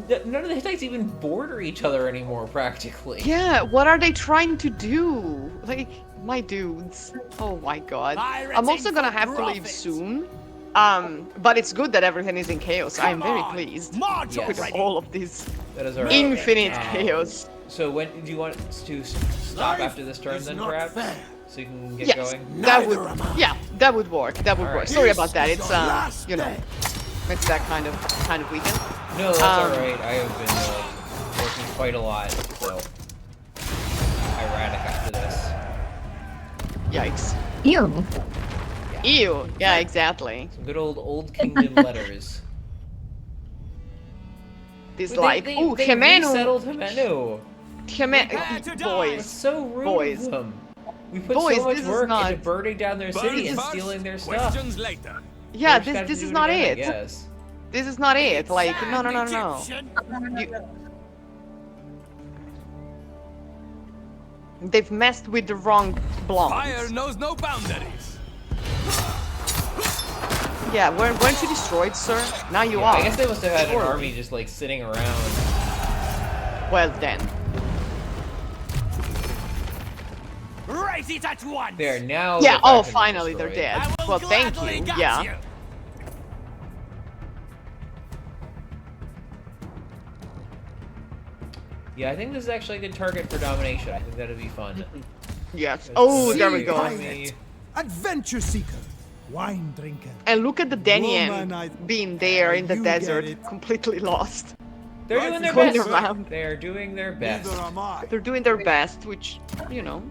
B: None of the Hittites even border each other anymore, practically.
D: Yeah, what are they trying to do? Like, my dudes. Oh my god. I'm also gonna have to leave soon. But it's good that everything is in chaos. I am very pleased
F: March
B: Yes.
D: with
F: already.
D: all of this
B: That is our
D: infinite chaos.
B: So when do you want us to stop
G: Life
B: after this turn,
G: is
B: then
G: not
B: perhaps,
G: fair.
B: so you can get
D: Yes,
B: going?
D: that would.
G: Neither am I.
D: Yeah, that would work. That would work.
B: Alright.
D: Sorry
G: This
D: about that.
G: is
D: It's
G: your last
D: you know,
G: day.
D: it's that kind of weekend.
B: No, that's
D: Um,
B: all right. I have been working quite a lot, so ironic after this.
D: Yikes.
C: Ew.
D: Ew. Yeah, exactly.
B: Some good old kingdom letters.
D: This
B: They-
D: like,
B: they,
D: ooh,
B: they
D: Himeno.
B: resettled Himeno.
F: Prepare to die.
B: It's
D: Boys.
B: so rude
D: Boys.
B: of them. We put
D: Boys,
B: so much
D: this is
B: work
D: not-
B: into burning down their city
E: Burn
B: and
E: first,
B: stealing their stuff.
E: questions later.
D: Yeah,
B: They just gotta
D: this
B: do
D: is not
B: again, I
D: it.
B: guess.
D: This is not it. Like, no.
F: Egyptian.
D: They've messed with the wrong blondes.
E: Fire knows no boundaries.
D: Yeah, weren't you destroyed, sir? Now you
B: Yeah,
D: are.
B: I guess they must have had an
D: Surely.
B: army just like sitting around.
D: Well then.
F: Raise it at once.
B: There, now.
D: Yeah,
B: the
D: oh,
B: factions are
D: finally they're
B: destroyed.
D: dead.
F: I will
D: Well, thank
F: gladly
D: you.
F: gut
D: Yeah.
F: you.
B: Yeah, I think this is actually a good target for domination. I think that'd be fun.
D: Yes. Oh, there we
G: See,
D: go.
G: pirate, adventure seeker, wine drinker.
D: And look at the
G: Woman, I-
D: Denyen being there in the
G: You get
D: desert,
G: it.
D: completely lost.
B: They're
G: Life
B: doing
G: is
B: their
D: going
B: best.
D: around.
B: They're doing their best.
G: Neither am I.
D: They're doing their best, which, you know,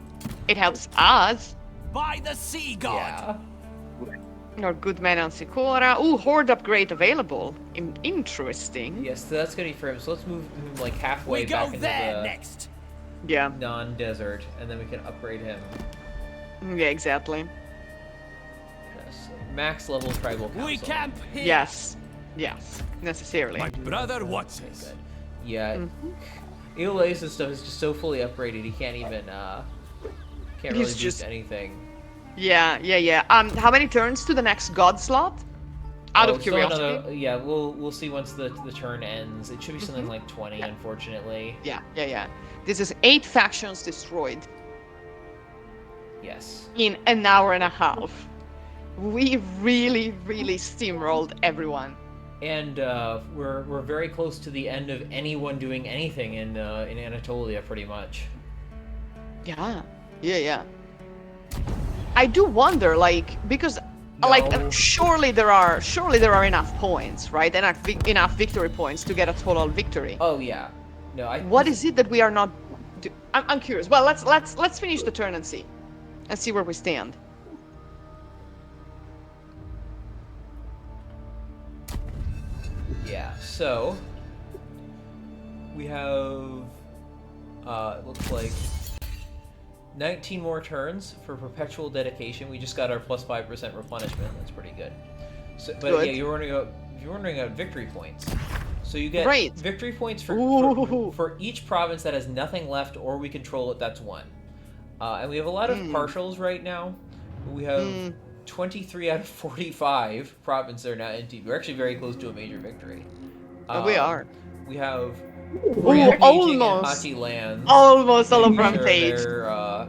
D: it helps us.
F: By the sea god.
B: Yeah.
D: Our good man on Sikora. Ooh, horde upgrade available. Interesting.
B: Yes, so that's gonna be for him. So let's move him like halfway
F: We go
B: back into
F: there
B: the
F: next.
D: Yeah.
B: non-desert, and then we can upgrade him.
D: Yeah, exactly.
B: Yes. Max level tribal council.
F: We camp here.
D: Yes. Yes. Necessarily.
E: My brother watches.
B: Good. Yeah.
D: Mm-hmm.
B: Eola's and stuff is just so fully upgraded. He can't even can't really
D: He's
B: boost
D: just-
B: anything.
D: Yeah. How many turns to the next god slot? Out
B: Oh,
D: of
B: still
D: curiosity.
B: another- yeah, we'll see once the turn ends. It should be something like 20,
D: Yeah.
B: unfortunately.
D: Yeah. This is 8 factions destroyed
B: Yes.
D: in an hour and a half. We really steamrolled everyone.
B: And we're very close to the end of anyone doing anything in Anatolia, pretty much.
D: Yeah. I do wonder, like, because
B: No.
D: surely there are enough points, right? Enough victory points to get a total victory.
B: Oh yeah. No,
D: What is it that we are not? I'm curious. Well, let's finish the turn and see where we stand.
B: Yeah. So we have it looks like 19 more turns for perpetual dedication. We just got our plus 5% replenishment. That's pretty good. So, but
D: Good.
B: yeah, you're wondering about victory points. So you get
D: Right.
B: victory points for
D: Ooh.
B: for each province that has nothing left or we control it. That's one. And we have a lot of partials right now. We have 23 out of 45 provinces are now empty. We're actually very close to a major victory.
D: We are.
B: We have
D: Ooh,
B: rampaging in
D: almost.
B: Hati lands.
D: Almost all of
B: Making sure
D: rampage.
B: they're,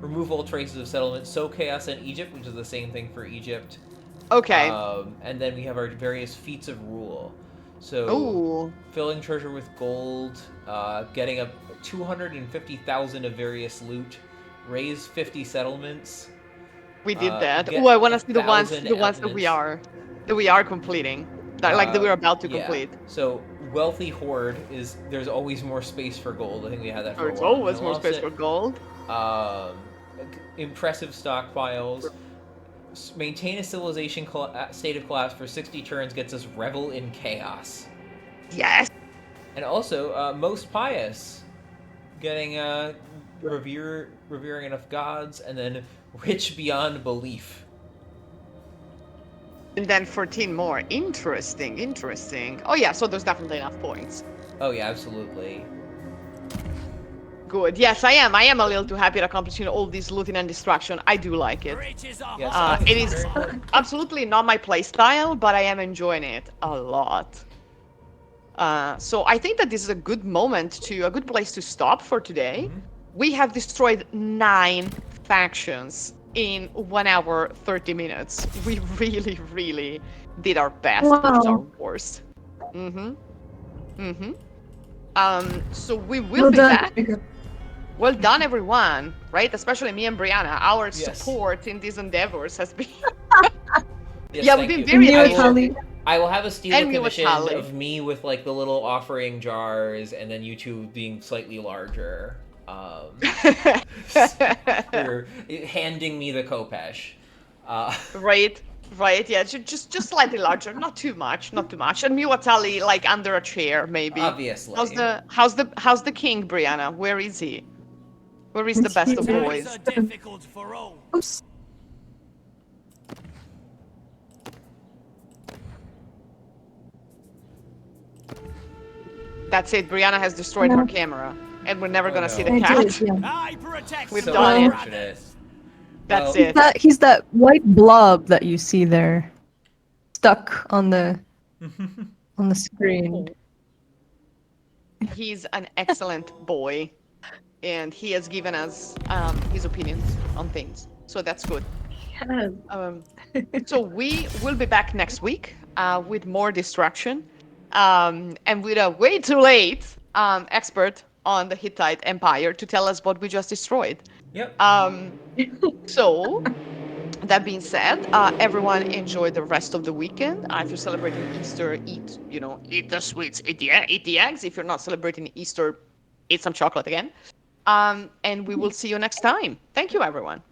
B: remove all traces of settlement. Sow chaos in Egypt, which is the same thing for Egypt.
D: Okay.
B: And then we have our various feats of rule. So
D: Ooh.
B: filling treasure with gold, getting up 250,000 of various loot, raise 50 settlements.
D: We did that.
B: get
D: Ooh, I want to see the ones
B: 1,000
D: that we are completing. That we're about to
B: yeah.
D: complete.
B: So wealthy horde is there's always more space for gold. I think we had that for
D: Oh,
B: a
D: it's
B: while.
D: always
B: And
D: more space
B: offset,
D: for gold.
B: Impressive stockpiles. Maintain a civilization state of collapse for 60 turns gets us revel in chaos.
D: Yes.
B: And also, most pious, getting revering enough gods, and then rich beyond belief.
D: And then 14 more. Interesting. Oh yeah, so there's definitely enough points.
B: Oh yeah, absolutely.
D: Good. Yes, I am. I am a little too happy at accomplishing all this looting and destruction. I do like it.
F: Riches are
B: Yes,
F: hot.
D: It is absolutely not my playstyle, but I am enjoying it a lot. So I think that this is a good place to stop for today. We have destroyed 9 factions in 1 hour 30 minutes. We really did our best
C: Wow.
D: with our wars. So we will be back. Well done, everyone. Right, especially me and Briana. Our
B: Yes.
D: support in these endeavors has been.
B: Yes,
D: Yeah,
B: thank
D: we've
B: you.
D: been very
C: You
D: nice.
C: Tully.
B: I will have a steal
D: And me with
B: commission
D: Holly.
B: of me with like the little offering jars, and then you two being slightly larger. for handing me the Kopesh.
D: Right, right, yeah, just slightly larger, not too much, not too much. And Miwatali like under a chair, maybe.
B: Obviously.
D: How's the king, Brianna? Where is he? Where is the best of
C: He's-
D: boys?
F: Times are difficult, Pharaoh.
C: Oops.
D: That's it. Brianna has destroyed her camera, and we're never
B: Oh,
D: gonna
B: no.
D: see the
C: I
D: cat.
C: did, yeah.
F: I protect
D: We've
B: So
F: the
D: done it.
B: unfortunate.
D: That's
B: Well,
D: it.
C: He's that white blob that you see there, stuck on the screen.
D: He's an excellent boy, and he has given us his opinions on things, so that's good. So we will be back next week with more destruction, and with a way too late expert on the Hittite Empire to tell us what we just destroyed.
B: Yep.
D: So that being said, everyone enjoy the rest of the weekend. If you're celebrating Easter, eat the sweets, eat the eggs. If you're not celebrating Easter, eat some chocolate again. And we will see you next time. Thank you, everyone.